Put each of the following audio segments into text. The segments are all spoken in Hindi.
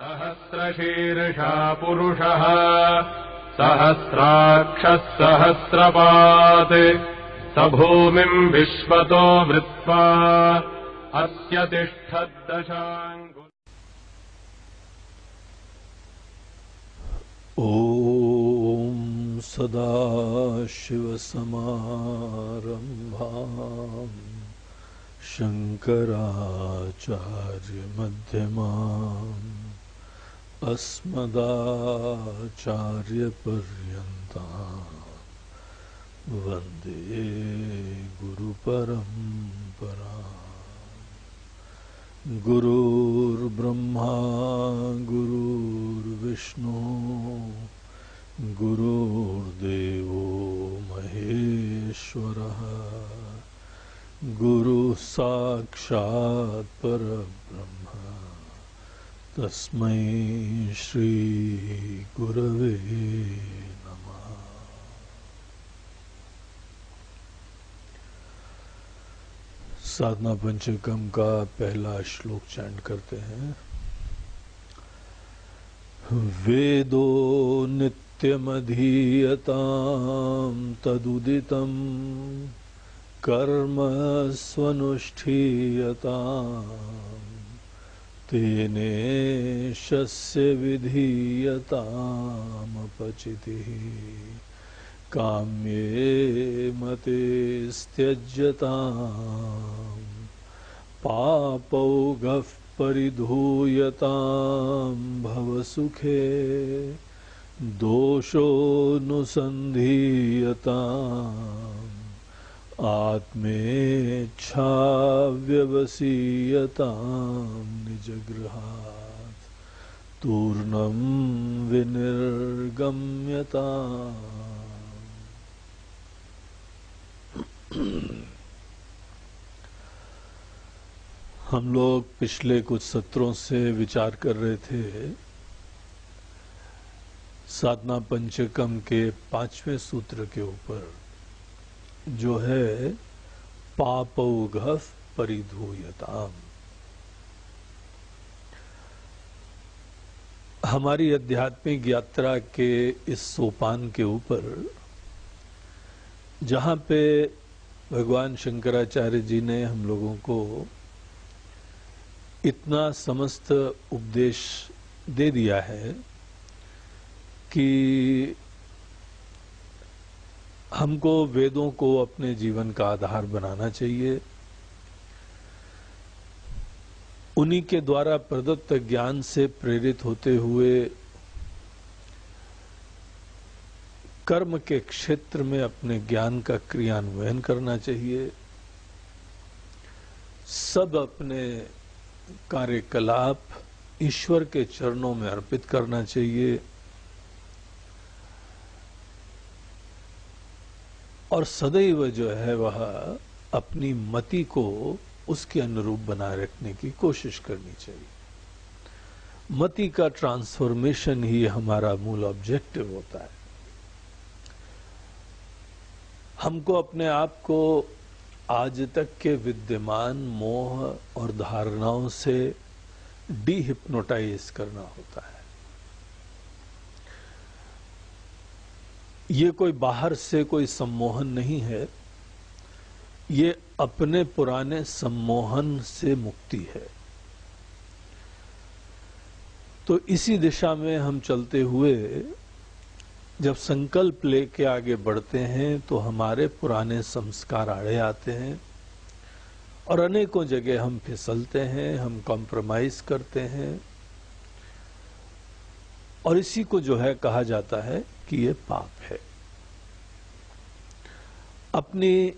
सहस्रशीर्षा पुरुषः सहस्राक्षः सहस्रपात् स भूमिम् विश्वतो वृत्वा अस्य तिष्ठद्दशाङ्गुलम्। ॐ सदाशिवसमारम्भाम् शङ्कराचार्यमध्यमाम् अस्मदाचार्यपर्यन्ताम् वन्दे गुरुपरम्पराम्। गुरुर्ब्रह्मा गुरुर्विष्णु गुरुर्देवो महेश्वरः गुरुः साक्षात् परब्रह्म तस्मै श्री गुरवे नमः। साधना पंचकम का पहला श्लोक चैंट करते हैं। वेदो नित्यमधीयताम् तदुदितम् कर्म स्वनुष्ठीयताम् तेनेशस्य विधीयतामपचितिः काम्ये मते त्यज्यताम् पापौघः परिधूयताम् भवसुखे दोषोऽनुसन्धीयताम् आत्मेच्छाव्यवसीयताम् निजगृहात् तूर्णं विनिर्गम्यताम्। हम लोग पिछले कुछ सत्रों से विचार कर रहे थे साधना पंचकम के 5वें सूत्र के ऊपर, जो है पापौघः परिधूयताम्। हमारी आध्यात्मिक यात्रा के इस सोपान के ऊपर, जहाँ पे भगवान शंकराचार्य जी ने हम लोगों को इतना समस्त उपदेश दे दिया है कि हमको वेदों को अपने जीवन का आधार बनाना चाहिए, उन्हीं के द्वारा प्रदत्त ज्ञान से प्रेरित होते हुए कर्म के क्षेत्र में अपने ज्ञान का क्रियान्वयन करना चाहिए। सब अपने कार्यकलाप ईश्वर के चरणों में अर्पित करना चाहिए और सदैव जो है वह अपनी मति को उसके अनुरूप बनाए रखने की कोशिश करनी चाहिए। मति का ट्रांसफॉर्मेशन ही हमारा मूल ऑब्जेक्टिव होता है। हमको अपने आप को आज तक के विद्यमान मोह और धारणाओं से डीहिप्नोटाइज करना होता है। ये कोई बाहर से कोई सम्मोहन नहीं है, ये अपने पुराने सम्मोहन से मुक्ति है। तो इसी दिशा में हम चलते हुए जब संकल्प लेके आगे बढ़ते हैं तो हमारे पुराने संस्कार आड़े आते हैं और अनेकों जगह हम फिसलते हैं, हम कॉम्प्रोमाइज करते हैं और इसी को जो है कहा जाता है कि ये पाप है। अपनी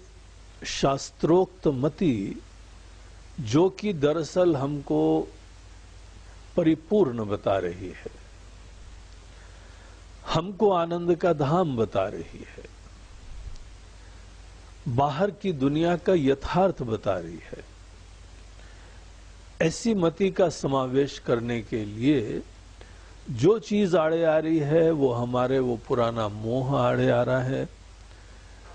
शास्त्रोक्त मति, जो कि दरअसल हमको परिपूर्ण बता रही है, हमको आनंद का धाम बता रही है, बाहर की दुनिया का यथार्थ बता रही है, ऐसी मति का समावेश करने के लिए जो चीज आड़े आ रही है वो हमारे वो पुराना मोह आड़े आ रहा है,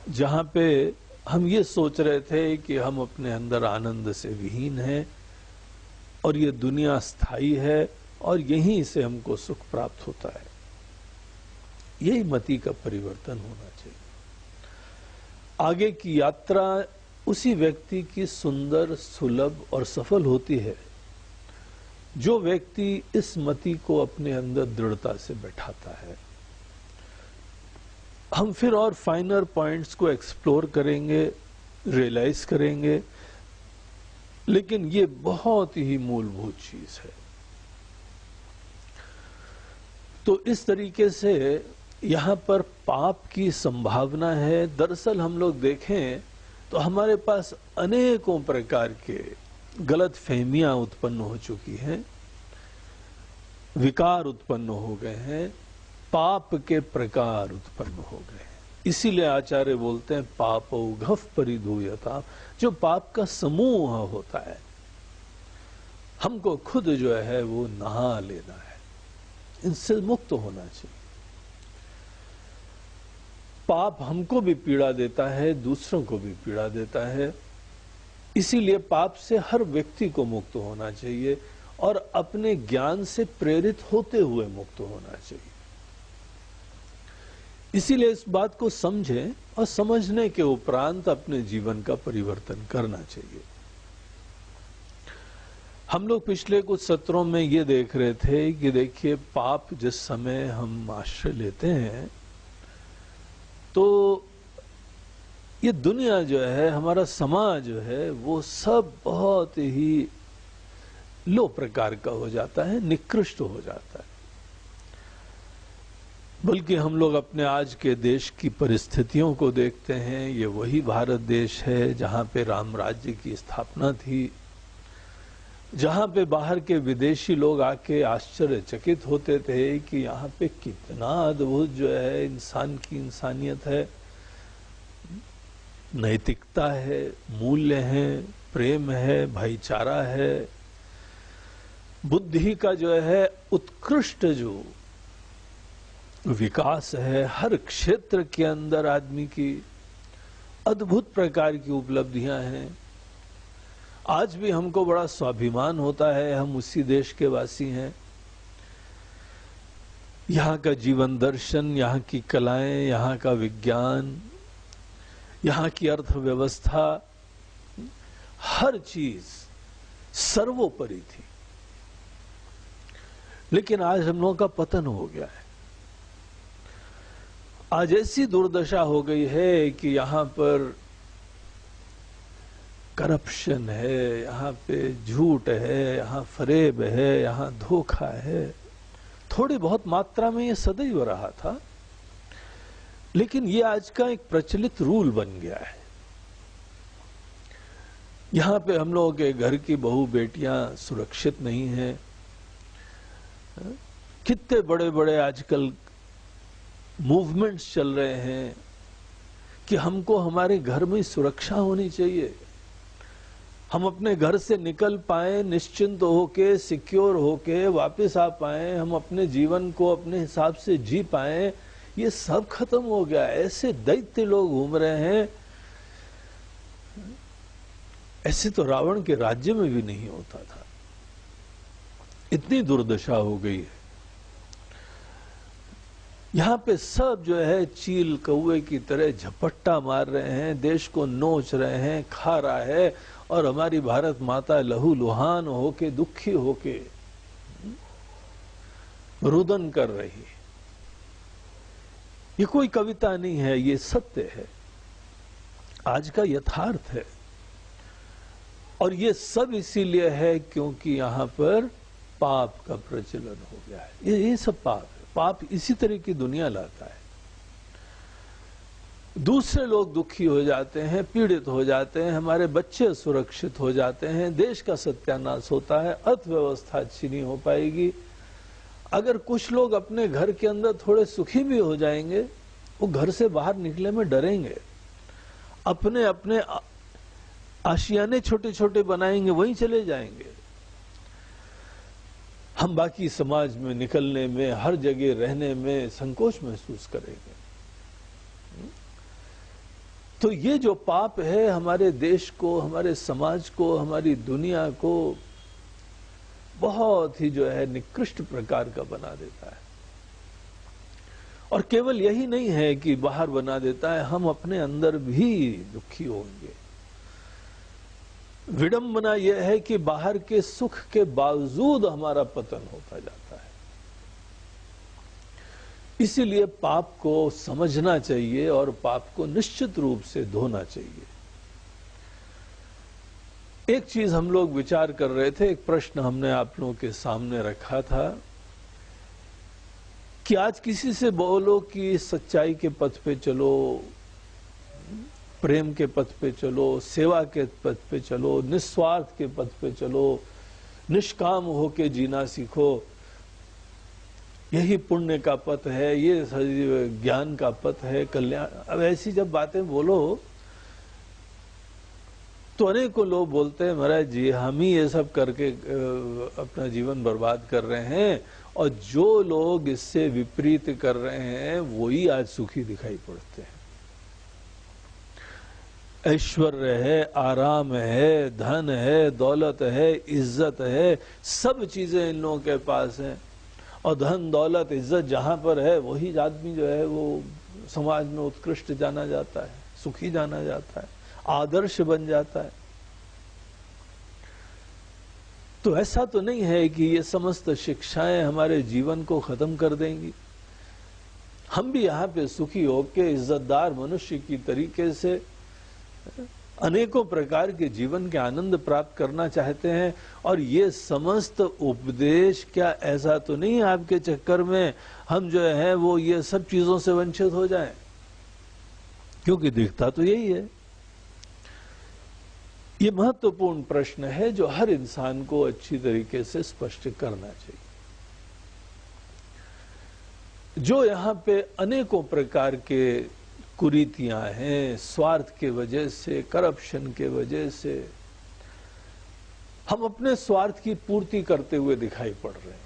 जहां पे हम ये सोच रहे थे कि हम अपने अंदर आनंद से विहीन हैं और ये दुनिया स्थायी है और यहीं से हमको सुख प्राप्त होता है। यही मति का परिवर्तन होना चाहिए। आगे की यात्रा उसी व्यक्ति की सुंदर, सुलभ और सफल होती है जो व्यक्ति इस मति को अपने अंदर दृढ़ता से बैठाता है। हम फिर और फाइनर पॉइंट्स को एक्सप्लोर करेंगे, रियलाइज करेंगे, लेकिन ये बहुत ही मूलभूत चीज है। तो इस तरीके से यहाँ पर पाप की संभावना है। दरअसल हम लोग देखें तो हमारे पास अनेकों प्रकार के गलत फहमियां उत्पन्न हो चुकी हैं, विकार उत्पन्न हो गए हैं, पाप के प्रकार उत्पन्न हो गए हैं। इसीलिए आचार्य बोलते हैं पापौघः परिधूयताम्, जो पाप का समूह होता है हमको खुद जो है वो नहा लेना है, इनसे मुक्त होना चाहिए। पाप हमको भी पीड़ा देता है, दूसरों को भी पीड़ा देता है, इसीलिए पाप से हर व्यक्ति को मुक्त होना चाहिए और अपने ज्ञान से प्रेरित होते हुए मुक्त होना चाहिए। इसीलिए इस बात को समझें और समझने के उपरांत अपने जीवन का परिवर्तन करना चाहिए। हम लोग पिछले कुछ सत्रों में ये देख रहे थे कि देखिए, पाप जिस समय हम आश्रय लेते हैं तो ये दुनिया जो है, हमारा समाज जो है, वो सब बहुत ही लो प्रकार का हो जाता है, निकृष्ट हो जाता है। बल्कि हम लोग अपने आज के देश की परिस्थितियों को देखते हैं, ये वही भारत देश है जहां पे राम राज्य की स्थापना थी, जहां पे बाहर के विदेशी लोग आके आश्चर्यचकित होते थे कि यहाँ पे कितना अद्भुत जो है इंसान की इंसानियत है, नैतिकता है, मूल्य है, प्रेम है, भाईचारा है, बुद्धि का जो है उत्कृष्ट जो विकास है, हर क्षेत्र के अंदर आदमी की अद्भुत प्रकार की उपलब्धियां हैं। आज भी हमको बड़ा स्वाभिमान होता है, हम उसी देश के वासी हैं। यहाँ का जीवन दर्शन, यहाँ की कलाएं, यहाँ का विज्ञान, यहाँ की अर्थव्यवस्था, हर चीज सर्वोपरि थी। लेकिन आज हम लोगों का पतन हो गया है। आज ऐसी दुर्दशा हो गई है कि यहाँ पर करप्शन है, यहाँ पे झूठ है, यहाँ फरेब है, यहाँ धोखा है। थोड़ी बहुत मात्रा में ये सदैव रहा था, लेकिन ये आज का एक प्रचलित रूल बन गया है। यहाँ पे हम लोगों के घर की बहू बेटियां सुरक्षित नहीं हैं। कितने बड़े बड़े आजकल मूवमेंट्स चल रहे हैं कि हमको हमारे घर में सुरक्षा होनी चाहिए, हम अपने घर से निकल पाए, निश्चिंत होके, सिक्योर होके वापस आ पाए, हम अपने जीवन को अपने हिसाब से जी पाए। ये सब खत्म हो गया। ऐसे दैत्य लोग घूम रहे हैं, ऐसे तो रावण के राज्य में भी नहीं होता था। इतनी दुर्दशा हो गई है। यहाँ पे सब जो है चील कौवे की तरह झपट्टा मार रहे हैं, देश को नोच रहे हैं, खा रहा है, और हमारी भारत माता लहू लुहान होके, दुखी होके रुदन कर रही है। ये कोई कविता नहीं है, ये सत्य है, आज का यथार्थ है। और ये सब इसीलिए है क्योंकि यहाँ पर पाप का प्रचलन हो गया है। ये सब पाप है। पाप इसी तरह की दुनिया लाता है। दूसरे लोग दुखी हो जाते हैं, पीड़ित हो जाते हैं, हमारे बच्चे सुरक्षित हो जाते हैं, देश का सत्यानाश होता है, अर्थव्यवस्था अच्छी नहीं हो पाएगी। अगर कुछ लोग अपने घर के अंदर थोड़े सुखी भी हो जाएंगे, वो घर से बाहर निकले में डरेंगे, अपने अपने आशियाने छोटे छोटे बनाएंगे, वहीं चले जाएंगे। हम बाकी समाज में निकलने में, हर जगह रहने में संकोच महसूस करेंगे। तो ये जो पाप है हमारे देश को, हमारे समाज को, हमारी दुनिया को बहुत ही जो है निकृष्ट प्रकार का बना देता है। और केवल यही नहीं है कि बाहर बना देता है, हम अपने अंदर भी दुखी होंगे। विडंबना यह है कि बाहर के सुख के बावजूद हमारा पतन होता जाता है। इसीलिए पाप को समझना चाहिए और पाप को निश्चित रूप से धोना चाहिए। एक चीज हम लोग विचार कर रहे थे, एक प्रश्न हमने आप लोगों के सामने रखा था कि आज किसी से बोलो कि सच्चाई के पथ पे चलो, प्रेम के पथ पे चलो, सेवा के पथ पे चलो, निस्वार्थ के पथ पे चलो, निष्काम होके जीना सीखो, यही पुण्य का पथ है, ये ज्ञान का पथ है, कल्याण। अब ऐसी जब बातें बोलो तो अनेकों लोग बोलते हैं महाराज जी हम ही ये सब करके अपना जीवन बर्बाद कर रहे हैं, और जो लोग इससे विपरीत कर रहे हैं वही आज सुखी दिखाई पड़ते हैं। ऐश्वर्य है, आराम है, धन है, दौलत है, इज्जत है, सब चीजें इन लोगों के पास हैं। और धन दौलत इज्जत जहां पर है वही आदमी जो है वो समाज में उत्कृष्ट जाना जाता है, सुखी जाना जाता है, आदर्श बन जाता है। तो ऐसा तो नहीं है कि ये समस्त शिक्षाएं हमारे जीवन को खत्म कर देंगी। हम भी यहाँ पे सुखी होकर इज्जतदार मनुष्य की तरीके से अनेकों प्रकार के जीवन के आनंद प्राप्त करना चाहते हैं। और ये समस्त उपदेश क्या ऐसा तो नहीं है आपके चक्कर में हम जो है वो ये सब चीजों से वंचित हो जाएं, क्योंकि दिखता तो यही है। ये महत्वपूर्ण प्रश्न है जो हर इंसान को अच्छी तरीके से स्पष्ट करना चाहिए। जो यहाँ पे अनेकों प्रकार के कुरीतियां हैं, स्वार्थ के वजह से, करप्शन के वजह से हम अपने स्वार्थ की पूर्ति करते हुए दिखाई पड़ रहे हैं।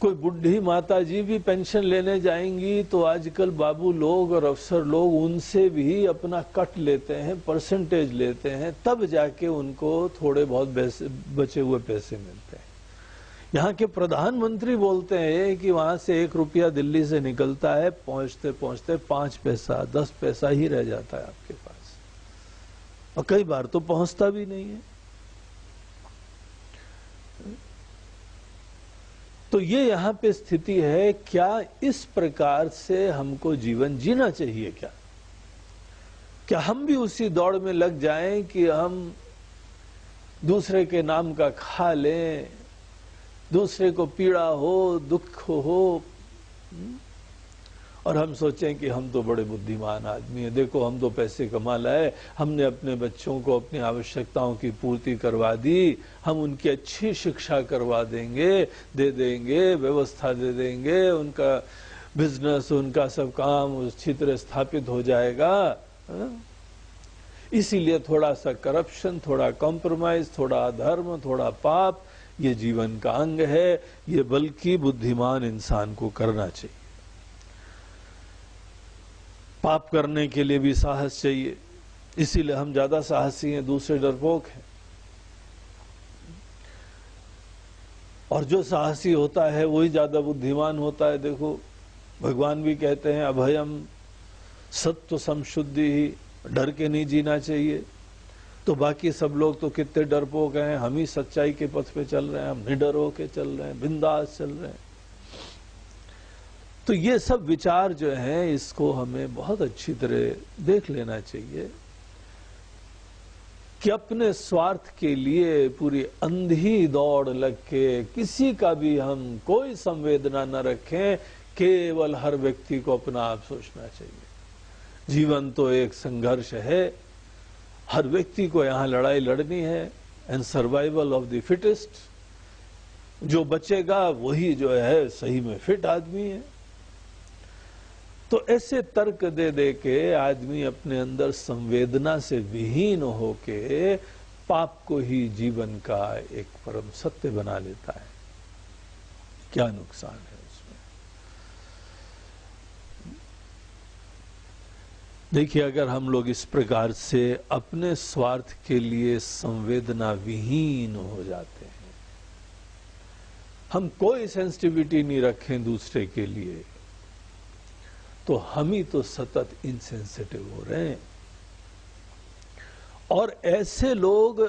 कोई बुढ़ी माता जी भी पेंशन लेने जाएंगी तो आजकल बाबू लोग और अफसर लोग उनसे भी अपना कट लेते हैं, परसेंटेज लेते हैं, तब जाके उनको थोड़े बहुत बचे हुए पैसे मिलते हैं। यहाँ के प्रधानमंत्री बोलते हैं कि वहां से 1 रुपया दिल्ली से निकलता है, पहुंचते पहुंचते 5 पैसा 10 पैसा ही रह जाता है आपके पास, और कई बार तो पहुंचता भी नहीं है। तो ये यहाँ पे स्थिति है। क्या इस प्रकार से हमको जीवन जीना चाहिए? क्या हम भी उसी दौड़ में लग जाएं कि हम दूसरे के नाम का खा लें, दूसरे को पीड़ा हो, दुख हो, और हम सोचें कि हम तो बड़े बुद्धिमान आदमी हैं, देखो हम तो पैसे कमा लाए, हमने अपने बच्चों को अपनी आवश्यकताओं की पूर्ति करवा दी, हम उनकी अच्छी शिक्षा करवा देंगे, दे देंगे, व्यवस्था दे देंगे, उनका बिजनेस, उनका सब काम अच्छी तरह स्थापित हो जाएगा। इसीलिए थोड़ा सा करप्शन, थोड़ा कॉम्प्रोमाइज, थोड़ा अधर्म, थोड़ा पाप ये जीवन का अंग है। ये बल्कि बुद्धिमान इंसान को करना चाहिए। पाप करने के लिए भी साहस चाहिए, इसीलिए हम ज्यादा साहसी हैं, दूसरे डरपोक हैं। और जो साहसी होता है वही ज्यादा बुद्धिमान होता है। देखो भगवान भी कहते हैं अभयम सत्व संशुद्धि ही, डर के नहीं जीना चाहिए। तो बाकी सब लोग तो कितने डरपोक हैं, हम ही सच्चाई के पथ पे चल रहे हैं, हम निडर होके चल रहे हैं, बिंदास चल रहे हैं। तो ये सब विचार जो हैं इसको हमें बहुत अच्छी तरह देख लेना चाहिए कि अपने स्वार्थ के लिए पूरी अंधी दौड़ लग के किसी का भी हम कोई संवेदना न रखें, केवल हर व्यक्ति को अपना आप सोचना चाहिए। जीवन तो एक संघर्ष है, हर व्यक्ति को यहाँ लड़ाई लड़नी है, and survival of the fittest. जो बचेगा वही जो है सही में फिट आदमी है। तो ऐसे तर्क दे दे के आदमी अपने अंदर संवेदना से विहीन होके पाप को ही जीवन का एक परम सत्य बना लेता है। क्या नुकसान है उसमें? देखिए, अगर हम लोग इस प्रकार से अपने स्वार्थ के लिए संवेदना विहीन हो जाते हैं, हम कोई सेंसिटिविटी नहीं रखें दूसरे के लिए, तो हम ही तो सतत इनसेंसिटिव हो रहे हैं। और ऐसे लोग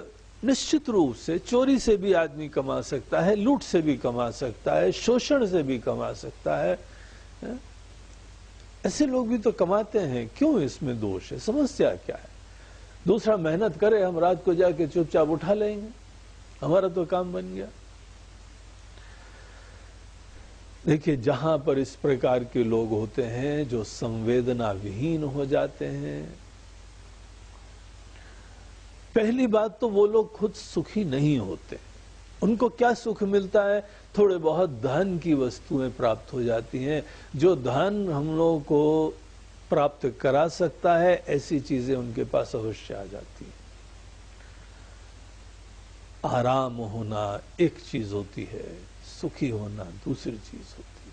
निश्चित रूप से, चोरी से भी आदमी कमा सकता है, लूट से भी कमा सकता है, शोषण से भी कमा सकता है, ऐसे लोग भी तो कमाते हैं। क्यों इसमें दोष है? समस्या क्या है? दूसरा मेहनत करे, हम रात को जाके चुपचाप उठा लेंगे, हमारा तो काम बन गया। देखिए, जहां पर इस प्रकार के लोग होते हैं जो संवेदना विहीन हो जाते हैं, पहली बात तो वो लोग खुद सुखी नहीं होते। उनको क्या सुख मिलता है? थोड़े बहुत धन की वस्तुएं प्राप्त हो जाती हैं। जो धन हम लोगों को प्राप्त करा सकता है, ऐसी चीजें उनके पास अवश्य आ जाती हैं। आराम होना एक चीज होती है, सुखी होना दूसरी चीज होती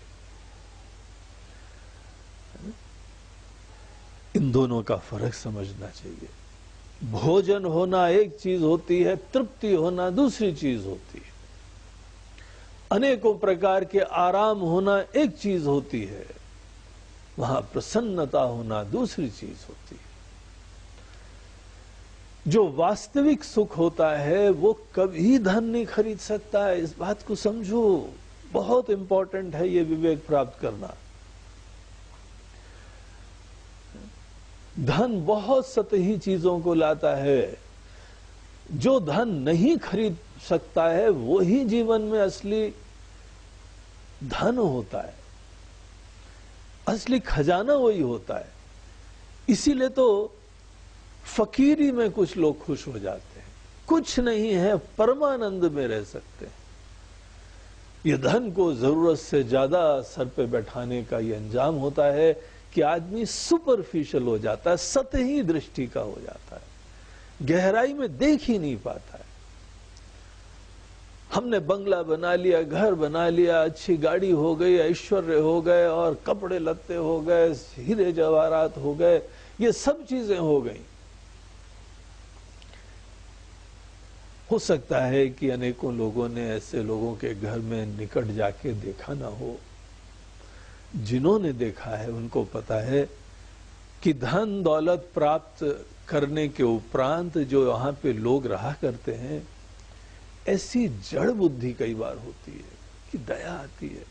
है। इन दोनों का फर्क समझना चाहिए। भोजन होना एक चीज होती है, तृप्ति होना दूसरी चीज होती है। अनेकों प्रकार के आराम होना एक चीज होती है, वहां प्रसन्नता होना दूसरी चीज होती है। जो वास्तविक सुख होता है वो कभी धन नहीं खरीद सकता है। इस बात को समझो, बहुत इंपॉर्टेंट है ये विवेक प्राप्त करना। धन बहुत सतही चीजों को लाता है। जो धन नहीं खरीद सकता है वही जीवन में असली धन होता है, असली खजाना वही होता है। इसीलिए तो फकीरी में कुछ लोग खुश हो जाते हैं। कुछ नहीं है, परमानंद में रह सकते हैं। ये धन को जरूरत से ज्यादा सर पे बैठाने का ये अंजाम होता है कि आदमी सुपरफिशियल हो जाता है, सतही दृष्टि का हो जाता है, गहराई में देख ही नहीं पाता है। हमने बंगला बना लिया, घर बना लिया, अच्छी गाड़ी हो गई, ऐश्वर्य हो गए, और कपड़े लत्ते हो गए, हीरे जवाहरात हो गए, ये सब चीजें हो गई। हो सकता है कि अनेकों लोगों ने ऐसे लोगों के घर में निकट जाके देखा ना हो। जिन्होंने देखा है उनको पता है कि धन दौलत प्राप्त करने के उपरांत जो वहां पे लोग रहा करते हैं, ऐसी जड़ बुद्धि कई बार होती है कि दया आती है।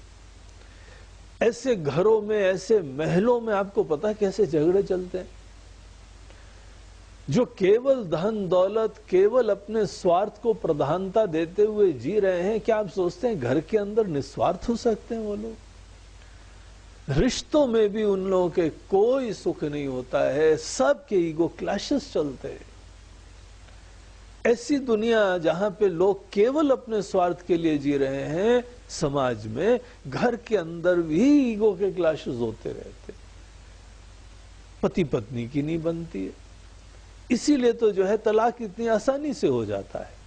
ऐसे घरों में, ऐसे महलों में आपको पता कैसे झगड़े चलते हैं। जो केवल धन दौलत, केवल अपने स्वार्थ को प्रधानता देते हुए जी रहे हैं, क्या आप सोचते हैं घर के अंदर निस्वार्थ हो सकते हैं वो लोग? रिश्तों में भी उन लोगों के कोई सुख नहीं होता है, सबके ईगो क्लैशेस चलते हैं। ऐसी दुनिया जहां पे लोग केवल अपने स्वार्थ के लिए जी रहे हैं, समाज में, घर के अंदर भी ईगो के क्लैशेस होते रहते। पति पत्नी की नहीं बनती है, इसीलिए तो जो है तलाक इतनी आसानी से हो जाता है।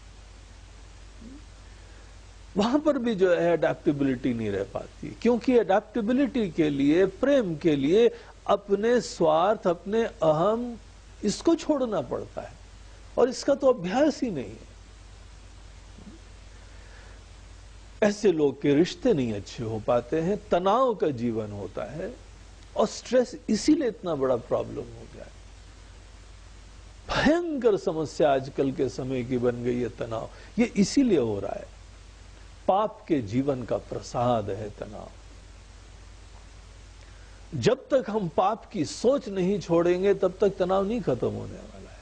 वहां पर भी जो है अडेप्टेबिलिटी नहीं रह पाती, क्योंकि अडेप्टेबिलिटी के लिए, प्रेम के लिए अपने स्वार्थ, अपने अहम, इसको छोड़ना पड़ता है, और इसका तो अभ्यास ही नहीं है। ऐसे लोग के रिश्ते नहीं अच्छे हो पाते हैं, तनाव का जीवन होता है, और स्ट्रेस इसीलिए इतना बड़ा प्रॉब्लम हो गया है। भयंकर समस्या आजकल के समय की बन गई है तनाव। ये इसीलिए हो रहा है, पाप के जीवन का प्रसाद है तनाव। जब तक हम पाप की सोच नहीं छोड़ेंगे तब तक तनाव नहीं खत्म होने वाला है।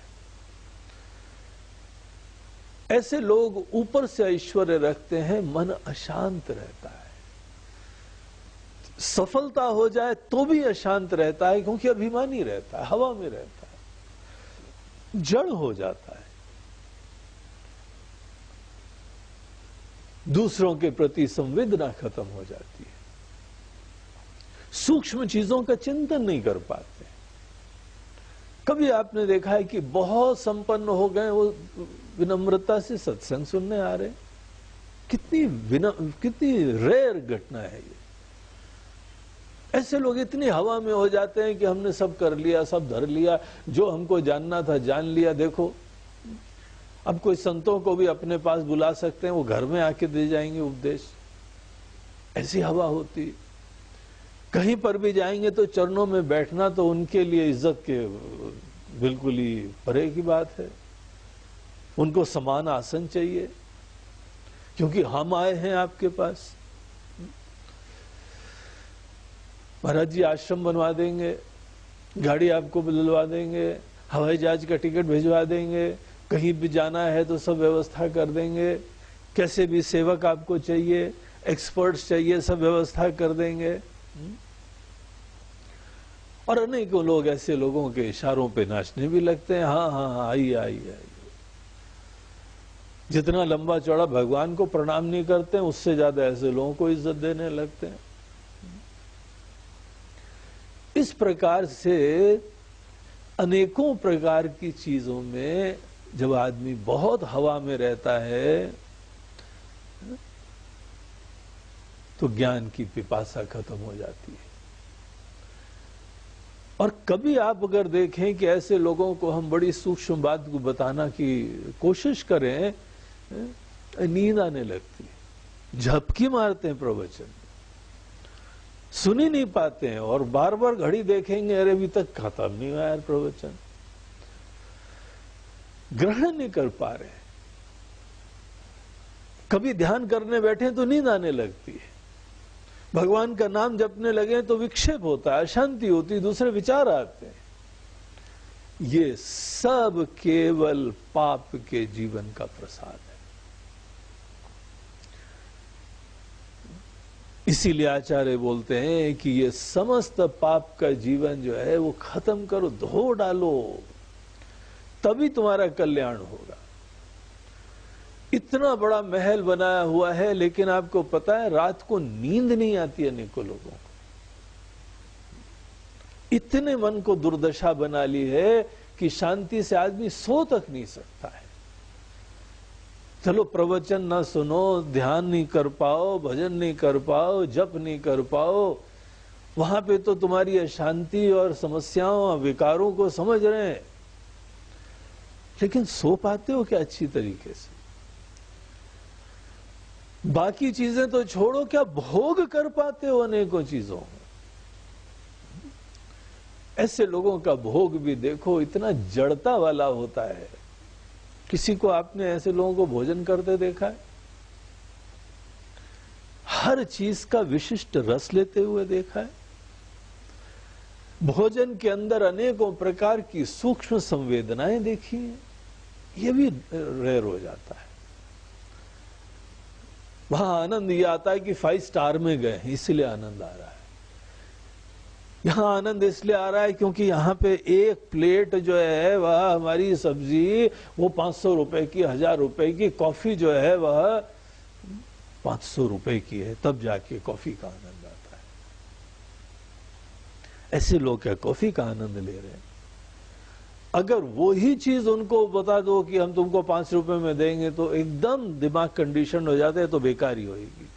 ऐसे लोग ऊपर से ऐश्वर्य रखते हैं, मन अशांत रहता है। सफलता हो जाए तो भी अशांत रहता है, क्योंकि अभिमानी रहता है, हवा में रहता है, जड़ हो जाता है। दूसरों के प्रति संवेदना खत्म हो जाती है, सूक्ष्म चीजों का चिंतन नहीं कर पाते। कभी आपने देखा है कि बहुत संपन्न हो गए, वो विनम्रता से सत्संग सुनने आ रहे? कितनी रेयर घटना है ये। ऐसे लोग इतनी हवा में हो जाते हैं कि हमने सब कर लिया, सब धर लिया, जो हमको जानना था जान लिया। देखो अब कोई संतों को भी अपने पास बुला सकते हैं, वो घर में आके दे जाएंगे उपदेश। ऐसी हवा होती। कहीं पर भी जाएंगे तो चरणों में बैठना तो उनके लिए इज्जत के बिल्कुल ही परे की बात है। उनको समान आसन चाहिए, क्योंकि हम आए हैं आपके पास। महाराज जी आश्रम बनवा देंगे, गाड़ी आपको बदलवा देंगे, हवाई जहाज का टिकट भिजवा देंगे, कहीं भी जाना है तो सब व्यवस्था कर देंगे, कैसे भी सेवक आपको चाहिए, एक्सपर्ट्स चाहिए, सब व्यवस्था कर देंगे। और अनेकों लोग ऐसे लोगों के इशारों पे नाचने भी लगते हैं। हाँ हाँ हाँ, आइए आइए आइए। जितना लंबा चौड़ा भगवान को प्रणाम नहीं करते हैं, उससे ज्यादा ऐसे लोगों को इज्जत देने लगते हैं। इस प्रकार से अनेकों प्रकार की चीजों में जब आदमी बहुत हवा में रहता है तो ज्ञान की पिपासा खत्म हो जाती है। और कभी आप अगर देखें कि ऐसे लोगों को हम बड़ी सूक्ष्म बात को बताना की कोशिश करें, नींद आने लगती है, झपकी मारते हैं प्रवचन, सुन ही नहीं पाते हैं, और बार बार घड़ी देखेंगे, अरे अभी तक खत्म नहीं हुआ यार प्रवचन, ग्रहण नहीं कर पा रहे। कभी ध्यान करने बैठे तो नींद आने लगती है, भगवान का नाम जपने लगे तो विक्षेप होता है, अशांति होती है, दूसरे विचार आते हैं। ये सब केवल पाप के जीवन का प्रसाद है। इसीलिए आचार्य बोलते हैं कि ये समस्त पाप का जीवन जो है वो खत्म करो, धो डालो, तभी तुम्हारा कल्याण होगा। इतना बड़ा महल बनाया हुआ है, लेकिन आपको पता है रात को नींद नहीं आती अनेकों लोगों को। इतने मन को दुर्दशा बना ली है कि शांति से आदमी सो तक नहीं सकता है। चलो प्रवचन ना सुनो, ध्यान नहीं कर पाओ, भजन नहीं कर पाओ, जप नहीं कर पाओ, वहां पे तो तुम्हारी अशांति और समस्याओं विकारों को समझ रहे हैं, लेकिन सो पाते हो क्या अच्छी तरीके से? बाकी चीजें तो छोड़ो, क्या भोग कर पाते हो अनेकों चीजों? ऐसे लोगों का भोग भी देखो इतना जड़ता वाला होता है। किसी को आपने ऐसे लोगों को भोजन करते देखा है? हर चीज का विशिष्ट रस लेते हुए देखा है? भोजन के अंदर अनेकों प्रकार की सूक्ष्म संवेदनाएं देखी हैं, ये भी रेयर हो जाता है। वहां आनंद ये आता है कि 5 स्टार में गए हैं इसलिए आनंद आ रहा है। यहां आनंद इसलिए आ रहा है क्योंकि यहां पे एक प्लेट जो है वह हमारी सब्जी वो 500 रुपए की, 1000 रुपए की, कॉफी जो है वह 500 रुपए की है, तब जाके कॉफी का आनंद आता है। ऐसे लोग क्या कॉफी का आनंद ले रहे हैं? अगर वो ही चीज उनको बता दो कि हम तुमको 5 रुपए में देंगे तो एकदम दिमाग कंडीशन हो जाते हैं, तो बेकारी होगी।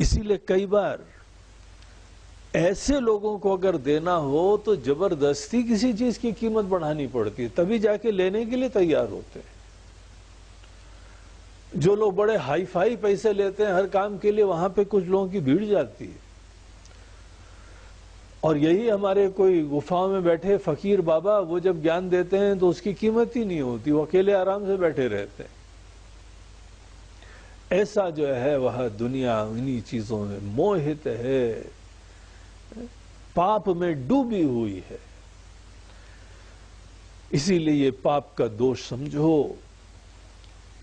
इसीलिए कई बार ऐसे लोगों को अगर देना हो तो जबरदस्ती किसी चीज की कीमत बढ़ानी पड़ती है, तभी जाके लेने के लिए तैयार होते हैं। जो लोग बड़े हाई फाई पैसे लेते हैं हर काम के लिए, वहां पे कुछ लोगों की भीड़ जाती है। और यही हमारे कोई गुफाओं में बैठे फकीर बाबा, वो जब ज्ञान देते हैं तो उसकी कीमत ही नहीं होती, वो अकेले आराम से बैठे रहते हैं। ऐसा जो है वह दुनिया इन्हीं चीजों में मोहित है, पाप में डूबी हुई है। इसीलिए ये पाप का दोष समझो।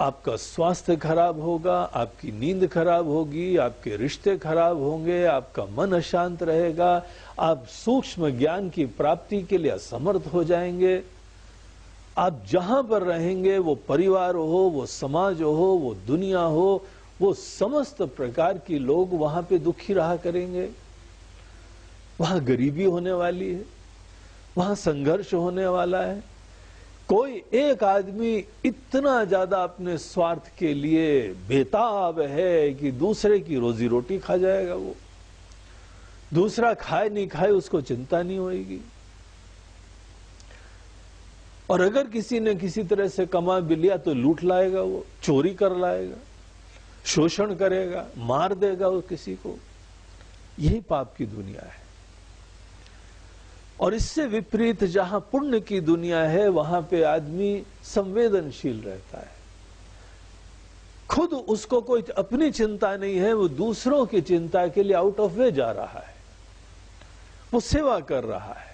आपका स्वास्थ्य खराब होगा, आपकी नींद खराब होगी, आपके रिश्ते खराब होंगे, आपका मन अशांत रहेगा, आप सूक्ष्म ज्ञान की प्राप्ति के लिए असमर्थ हो जाएंगे। आप जहां पर रहेंगे, वो परिवार हो, वो समाज हो, वो दुनिया हो, वो समस्त प्रकार के लोग वहां पे दुखी रहा करेंगे। वहां गरीबी होने वाली है, वहां संघर्ष होने वाला है। कोई एक आदमी इतना ज्यादा अपने स्वार्थ के लिए बेताब है कि दूसरे की रोजी रोटी खा जाएगा। वो दूसरा खाए नहीं खाए उसको चिंता नहीं होगी। और अगर किसी ने किसी तरह से कमा भी लिया तो लूट लाएगा, वो चोरी कर लाएगा, शोषण करेगा, मार देगा वो किसी को। यही पाप की दुनिया है। और इससे विपरीत जहां पुण्य की दुनिया है वहां पे आदमी संवेदनशील रहता है। खुद उसको कोई अपनी चिंता नहीं है, वो दूसरों की चिंता के लिए आउट ऑफ वे जा रहा है, वो सेवा कर रहा है।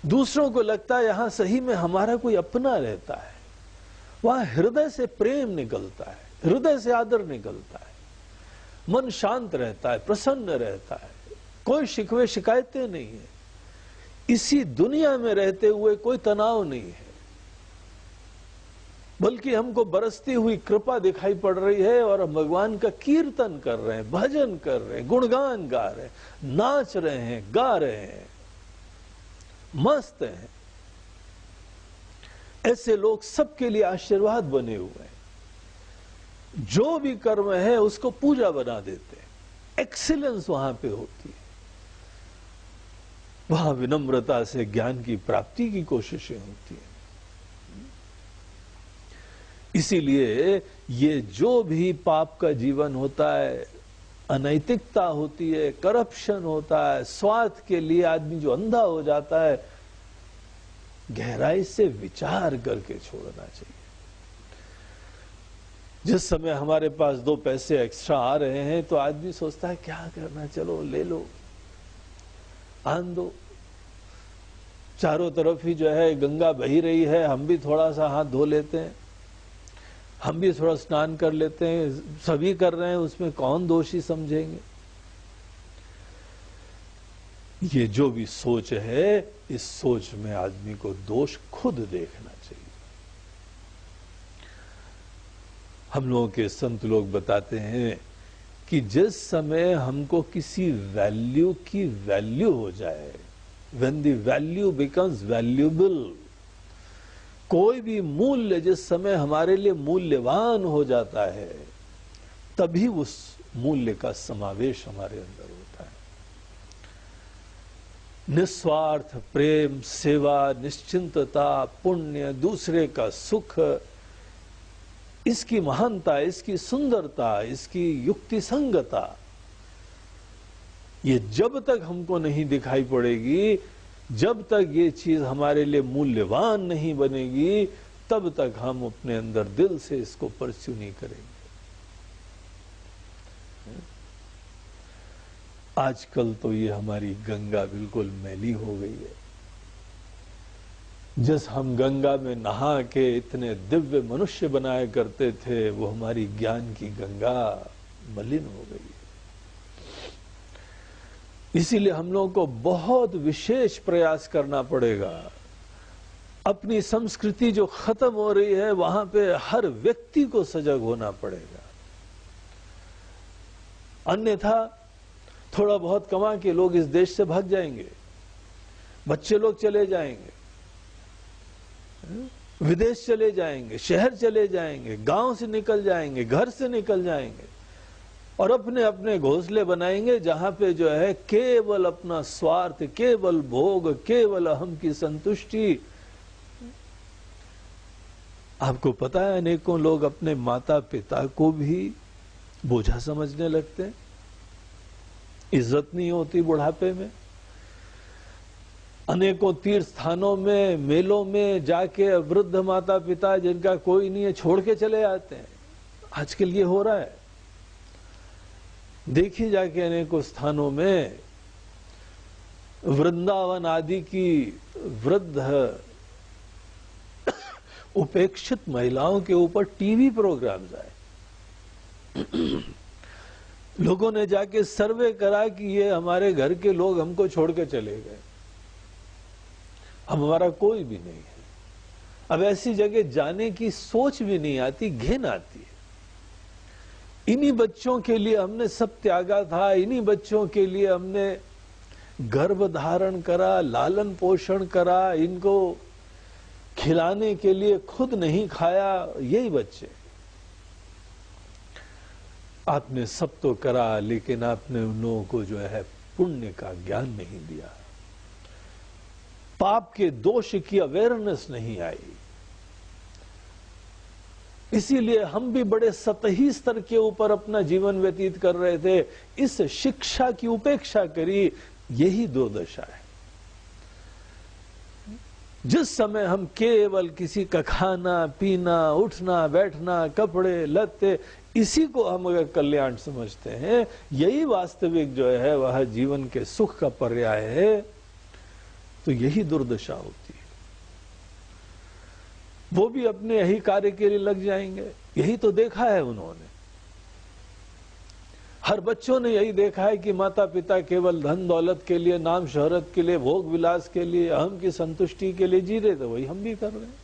दूसरों को लगता है यहां सही में हमारा कोई अपना रहता है। वहां हृदय से प्रेम निकलता है, हृदय से आदर निकलता है, मन शांत रहता है, प्रसन्न रहता है, कोई शिकवे शिकायतें नहीं है। इसी दुनिया में रहते हुए कोई तनाव नहीं है, बल्कि हमको बरसती हुई कृपा दिखाई पड़ रही है और हम भगवान का कीर्तन कर रहे हैं, भजन कर रहे हैं, गुणगान गा रहे हैं, नाच रहे हैं, गा रहे हैं, मस्त हैं। ऐसे लोग सबके लिए आशीर्वाद बने हुए हैं। जो भी कर्म है उसको पूजा बना देते हैं। एक्सीलेंस वहां पे होती है। वहां विनम्रता से ज्ञान की प्राप्ति की कोशिशें होती हैं। इसीलिए ये जो भी पाप का जीवन होता है, अनैतिकता होती है, करप्शन होता है, स्वार्थ के लिए आदमी जो अंधा हो जाता है, गहराई से विचार करके छोड़ना चाहिए। जिस समय हमारे पास 2 पैसे एक्स्ट्रा आ रहे हैं तो आदमी सोचता है क्या करना, चलो ले लो, आन दो। चारों तरफ ही जो है गंगा बही रही है, हम भी थोड़ा सा हाथ धो लेते हैं, हम भी थोड़ा स्नान कर लेते हैं, सभी कर रहे हैं, उसमें कौन दोषी समझेंगे। ये जो भी सोच है, इस सोच में आदमी को दोष खुद देखना चाहिए। हम लोगों के संत लोग बताते हैं कि जिस समय हमको किसी वैल्यू की वैल्यू हो जाए, when the value becomes valuable, कोई भी मूल्य जिस समय हमारे लिए मूल्यवान हो जाता है, तभी उस मूल्य का समावेश हमारे अंदर होता है। निस्वार्थ प्रेम, सेवा, निश्चिंतता, पुण्य, दूसरे का सुख, इसकी महानता, इसकी सुंदरता, इसकी युक्ति संगता, ये जब तक हमको नहीं दिखाई पड़ेगी, जब तक ये चीज हमारे लिए मूल्यवान नहीं बनेगी, तब तक हम अपने अंदर दिल से इसको परस्यू नहीं करेंगे। आजकल तो ये हमारी गंगा बिल्कुल मैली हो गई है। जिस हम गंगा में नहा के इतने दिव्य मनुष्य बनाया करते थे, वो हमारी ज्ञान की गंगा मलिन हो गई है। इसीलिए हम लोगों को बहुत विशेष प्रयास करना पड़ेगा। अपनी संस्कृति जो खत्म हो रही है, वहां पे हर व्यक्ति को सजग होना पड़ेगा। अन्यथा थोड़ा बहुत कमा के लोग इस देश से भाग जाएंगे, बच्चे लोग चले जाएंगे, विदेश चले जाएंगे, शहर चले जाएंगे, गांव से निकल जाएंगे, घर से निकल जाएंगे और अपने अपने घोंसले बनाएंगे, जहां पे जो है केवल अपना स्वार्थ, केवल भोग, केवल अहम की संतुष्टि। आपको पता है अनेकों लोग अपने माता पिता को भी बोझा समझने लगते हैं। इज्जत नहीं होती बुढ़ापे में। अनेकों तीर्थ स्थानों में, मेलों में जाके वृद्ध माता पिता जिनका कोई नहीं है, छोड़ के चले आते हैं। आजकल ये हो रहा है। देखिए जाके अनेकों स्थानों में वृंदावन आदि की वृद्ध उपेक्षित महिलाओं के ऊपर टीवी प्रोग्राम्स आए। लोगों ने जाके सर्वे करा कि ये हमारे घर के लोग हमको छोड़ के चले गए, अब हमारा कोई भी नहीं है। अब ऐसी जगह जाने की सोच भी नहीं आती, घिन आती है। इन्हीं बच्चों के लिए हमने सब त्यागा था, इन्हीं बच्चों के लिए हमने गर्भ धारण करा, लालन पोषण करा, इनको खिलाने के लिए खुद नहीं खाया, यही बच्चे। आपने सब तो करा, लेकिन आपने उन लोगों को जो है पुण्य का ज्ञान नहीं दिया, पाप के दोष की अवेयरनेस नहीं आई। इसीलिए हम भी बड़े सतही स्तर के ऊपर अपना जीवन व्यतीत कर रहे थे, इस शिक्षा की उपेक्षा करी, यही दुर्दशा है। जिस समय हम केवल किसी का खाना पीना, उठना बैठना, कपड़े लत्ते, इसी को हम अगर कल्याण समझते हैं, यही वास्तविक जो है वह जीवन के सुख का पर्याय है, तो यही दुर्दशा होती है। वो भी अपने यही कार्य के लिए लग जाएंगे, यही तो देखा है उन्होंने। हर बच्चों ने यही देखा है कि माता पिता केवल धन दौलत के लिए, नाम शोहरत के लिए, भोग विलास के लिए, अहम की संतुष्टि के लिए जी रहे थे, वही हम भी कर रहे हैं।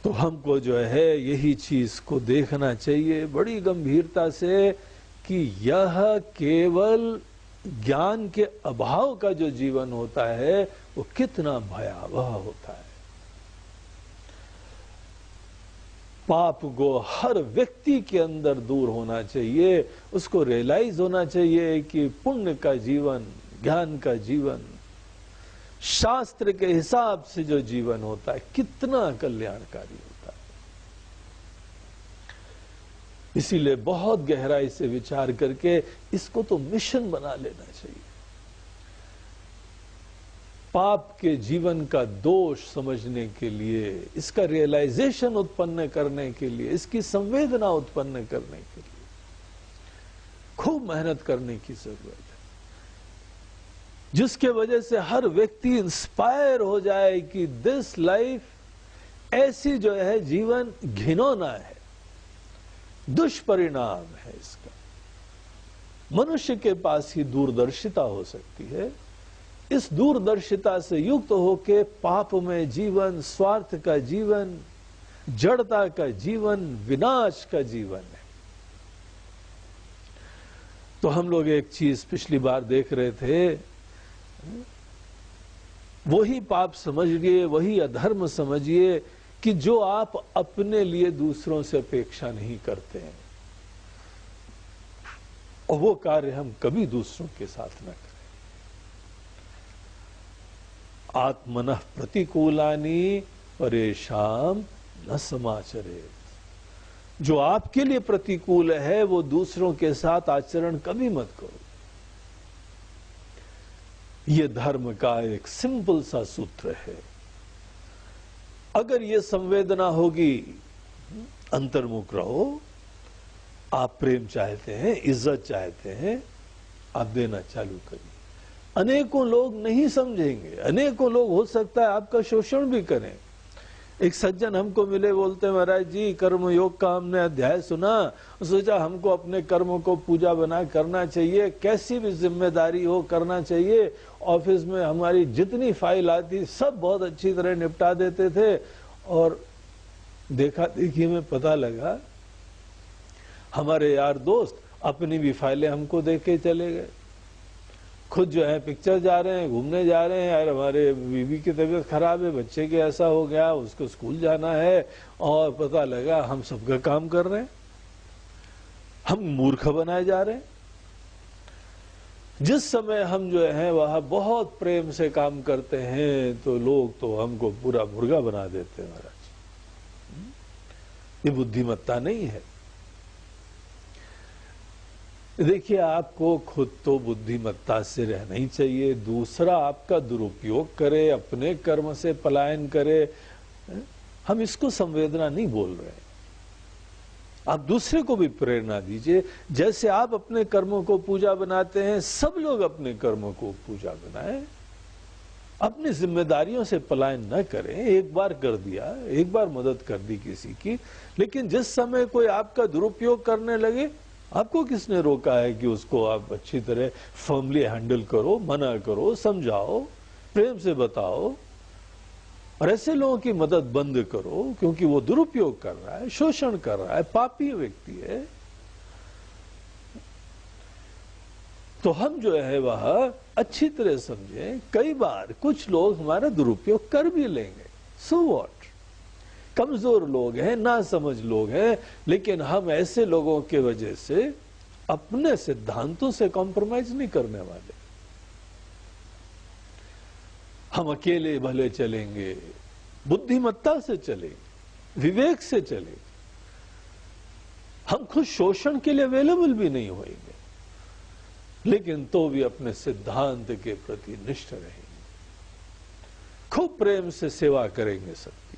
तो हमको जो है यही चीज को देखना चाहिए बड़ी गंभीरता से कि यह केवल ज्ञान के अभाव का जो जीवन होता है वो कितना भयावह होता है। पाप को हर व्यक्ति के अंदर दूर होना चाहिए, उसको रियलाइज होना चाहिए कि पुण्य का जीवन, ज्ञान का जीवन, शास्त्र के हिसाब से जो जीवन होता है कितना कल्याणकारी होता है। इसीलिए बहुत गहराई से विचार करके इसको तो मिशन बना लेना चाहिए। पाप के जीवन का दोष समझने के लिए, इसका रियलाइजेशन उत्पन्न करने के लिए, इसकी संवेदना उत्पन्न करने के लिए खूब मेहनत करने की जरूरत है, जिसके वजह से हर व्यक्ति इंस्पायर हो जाए कि दिस लाइफ ऐसी जो है जीवन घिनौना है, दुष्परिणाम है इसका। मनुष्य के पास ही दूरदर्शिता हो सकती है। इस दूरदर्शिता से युक्त होके पाप में जीवन, स्वार्थ का जीवन, जड़ता का जीवन, विनाश का जीवन है। तो हम लोग एक चीज पिछली बार देख रहे थे, वही पाप समझिए, वही अधर्म समझिए कि जो आप अपने लिए दूसरों से अपेक्षा नहीं करते हैं, और वो कार्य हम कभी दूसरों के साथ न करें। आत्मनः प्रतिकूलानि परेशान न समाचरेत। जो आपके लिए प्रतिकूल है वो दूसरों के साथ आचरण कभी मत करो। ये धर्म का एक सिंपल सा सूत्र है। अगर ये संवेदना होगी, अंतर्मुख रहो, आप प्रेम चाहते हैं, इज्जत चाहते हैं, आप देना चालू करिए। अनेकों लोग नहीं समझेंगे, अनेकों लोग हो सकता है आपका शोषण भी करें। एक सज्जन हमको मिले, बोलते महाराज जी कर्म योग का हमने अध्याय सुना, सोचा हमको अपने कर्म को पूजा बना करना चाहिए, कैसी भी जिम्मेदारी हो करना चाहिए। ऑफिस में हमारी जितनी फाइल आती सब बहुत अच्छी तरह निपटा देते थे, और देखा देखी में पता लगा हमारे यार दोस्त अपनी भी फाइलें हमको दे के चले गए। खुद जो है पिक्चर जा रहे हैं, घूमने जा रहे हैं, यार हमारे बीवी की तबीयत खराब है, बच्चे के ऐसा हो गया, उसको स्कूल जाना है, और पता लगा हम सबका काम कर रहे हैं, हम मूर्ख बनाए जा रहे हैं। जिस समय हम जो है वह बहुत प्रेम से काम करते हैं तो लोग तो हमको पूरा मुर्गा बना देते हैं। महाराज ये बुद्धिमत्ता नहीं है। देखिए, आपको खुद तो बुद्धिमत्ता से रहना ही चाहिए, दूसरा आपका दुरुपयोग करे, अपने कर्म से पलायन करे, हम इसको संवेदना नहीं बोल रहे। आप दूसरे को भी प्रेरणा दीजिए, जैसे आप अपने कर्मों को पूजा बनाते हैं, सब लोग अपने कर्मों को पूजा बनाएं। अपनी जिम्मेदारियों से पलायन न करें। एक बार कर दिया, एक बार मदद कर दी किसी की, लेकिन जिस समय कोई आपका दुरुपयोग करने लगे, आपको किसने रोका है कि उसको आप अच्छी तरह फर्मली हैंडल करो, मना करो, समझाओ, प्रेम से बताओ, और ऐसे लोगों की मदद बंद करो, क्योंकि वो दुरुपयोग कर रहा है, शोषण कर रहा है, पापी व्यक्ति है। तो हम जो है वह अच्छी तरह समझें, कई बार कुछ लोग हमारा दुरुपयोग कर भी लेंगे, सो व्हाट, कमजोर लोग हैं, ना समझ लोग हैं, लेकिन हम ऐसे लोगों के वजह से अपने सिद्धांतों से कॉम्प्रोमाइज नहीं करने वाले। हम अकेले भले चलेंगे, बुद्धिमत्ता से चलेंगे, विवेक से चलेंगे, हम खुद शोषण के लिए अवेलेबल भी नहीं होंगे, लेकिन तो भी अपने सिद्धांत के प्रति निष्ठ रहेंगे, खूब प्रेम से सेवा करेंगे सबकी।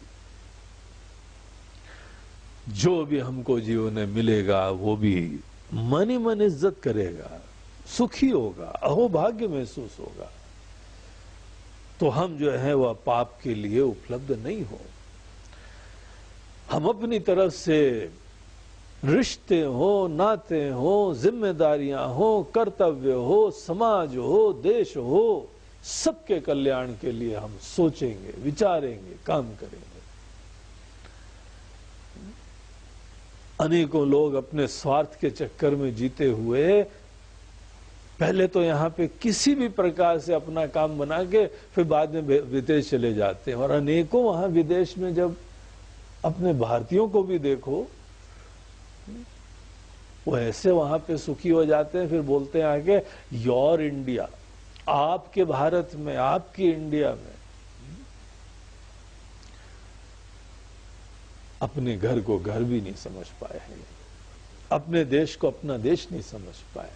जो भी हमको जीवन में मिलेगा वो भी मन ही मन इज्जत करेगा, सुखी होगा, अहोभाग्य महसूस होगा। तो हम जो है वह पाप के लिए उपलब्ध नहीं हो। हम अपनी तरफ से रिश्ते हो, नाते हो, जिम्मेदारियां हो, कर्तव्य हो, समाज हो, देश हो, सबके कल्याण के लिए हम सोचेंगे, विचारेंगे, काम करेंगे। अनेकों लोग अपने स्वार्थ के चक्कर में जीते हुए पहले तो यहाँ पे किसी भी प्रकार से अपना काम बना के फिर बाद में विदेश चले जाते हैं, और अनेकों वहां विदेश में जब अपने भारतीयों को भी देखो, वो ऐसे वहां पे सुखी हो जाते हैं, फिर बोलते हैं आगे योर इंडिया, आपके भारत में, आपकी इंडिया में। अपने घर को घर भी नहीं समझ पाए हैं, अपने देश को अपना देश नहीं समझ पाए।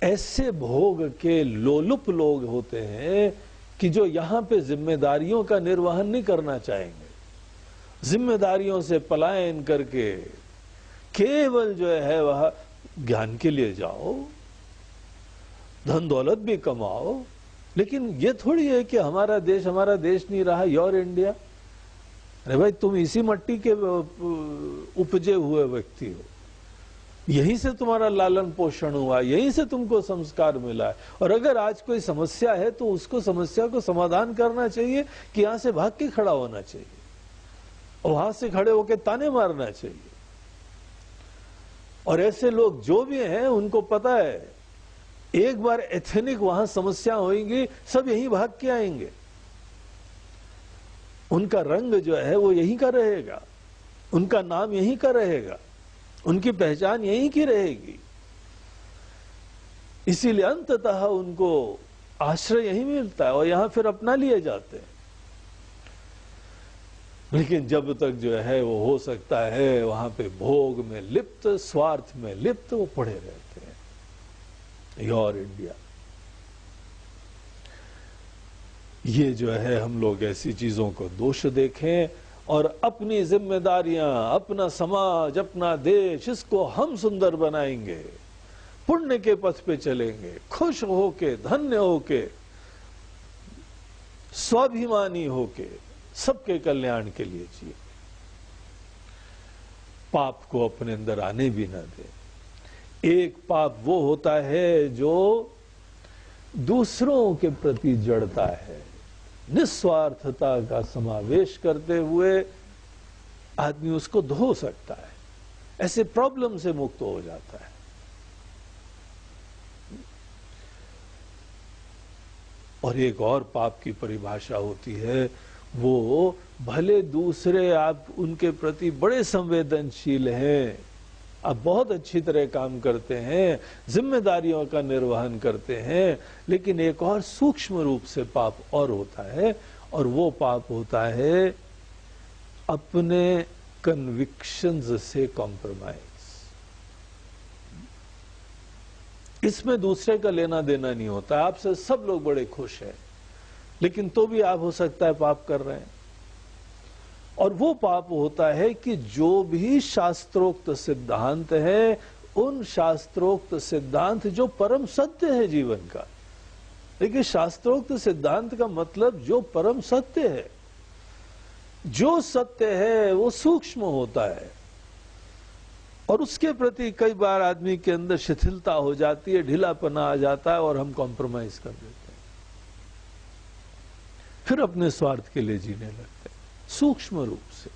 ऐसे भोग के लोलुप लोग होते हैं कि जो यहां पे जिम्मेदारियों का निर्वहन नहीं करना चाहेंगे, जिम्मेदारियों से पलायन करके केवल जो है वह ज्ञान के लिए जाओ, धन दौलत भी कमाओ, लेकिन ये थोड़ी है कि हमारा देश नहीं रहा, योर इंडिया। अरे भाई, तुम इसी मट्टी के उपजे हुए व्यक्ति हो, यहीं से तुम्हारा लालन पोषण हुआ, यहीं से तुमको संस्कार मिला है। और अगर आज कोई समस्या है तो उसको समस्या को समाधान करना चाहिए कि यहां से भाग के खड़ा होना चाहिए, और वहां से खड़े होकर ताने मारना चाहिए। और ऐसे लोग जो भी हैं उनको पता है एक बार एथेनिक वहां समस्या होगी, सब यहीं भाग के आएंगे, उनका रंग जो है वो यहीं का रहेगा, उनका नाम यहीं का रहेगा, उनकी पहचान यहीं की रहेगी। इसीलिए अंततः उनको आश्रय यहीं मिलता है और यहां फिर अपना लिए जाते हैं। लेकिन जब तक जो है वो हो सकता है वहां पे भोग में लिप्त, स्वार्थ में लिप्त वो पड़े रहते हैं। योर इंडिया, ये जो है हम लोग ऐसी चीजों को दोष देखें और अपनी जिम्मेदारियां, अपना समाज, अपना देश, इसको हम सुंदर बनाएंगे, पुण्य के पथ पे चलेंगे, खुश होके, धन्य होके, स्वाभिमानी होके, सबके कल्याण के लिए जिए, पाप को अपने अंदर आने भी ना दे। एक पाप वो होता है जो दूसरों के प्रति जड़ता है, निस्वार्थता का समावेश करते हुए आदमी उसको धो सकता है, ऐसे प्रॉब्लम से मुक्त हो जाता है। और एक और पाप की परिभाषा होती है, वो भले दूसरे आप उनके प्रति बड़े संवेदनशील हैं, आप बहुत अच्छी तरह काम करते हैं, जिम्मेदारियों का निर्वहन करते हैं, लेकिन एक और सूक्ष्म रूप से पाप और होता है, और वो पाप होता है अपने कन्विक्शंस से कॉम्प्रोमाइज। इसमें दूसरे का लेना देना नहीं होता, आपसे सब लोग बड़े खुश हैं, लेकिन तो भी आप हो सकता है पाप कर रहे हैं। और वो पाप होता है कि जो भी शास्त्रोक्त सिद्धांत है, उन शास्त्रोक्त सिद्धांत जो परम सत्य है जीवन का। देखिए, शास्त्रोक्त सिद्धांत का मतलब जो परम सत्य है, जो सत्य है वो सूक्ष्म होता है, और उसके प्रति कई बार आदमी के अंदर शिथिलता हो जाती है, ढीलापना आ जाता है, और हम कॉम्प्रोमाइज कर देते हैं, फिर अपने स्वार्थ के लिए जीने लगते हैं सूक्ष्म रूप से।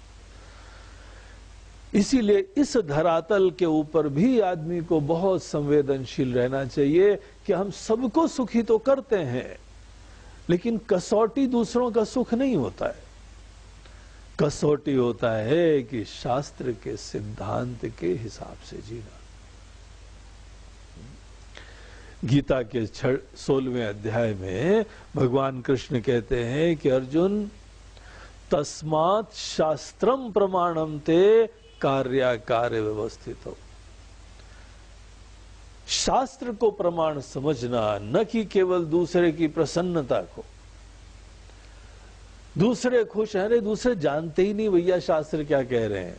इसीलिए इस धरातल के ऊपर भी आदमी को बहुत संवेदनशील रहना चाहिए कि हम सबको सुखी तो करते हैं, लेकिन कसौटी दूसरों का सुख नहीं होता है। कसौटी होता है कि शास्त्र के सिद्धांत के हिसाब से जीना। गीता के 16वें अध्याय में भगवान कृष्ण कहते हैं कि अर्जुन, तस्मात् शास्त्रम प्रमाणम ते कार्याकार्य व्यवस्थित हो। शास्त्र को प्रमाण समझना, न कि केवल दूसरे की प्रसन्नता को। दूसरे खुश हैं, अरे दूसरे जानते ही नहीं भैया शास्त्र क्या कह रहे हैं,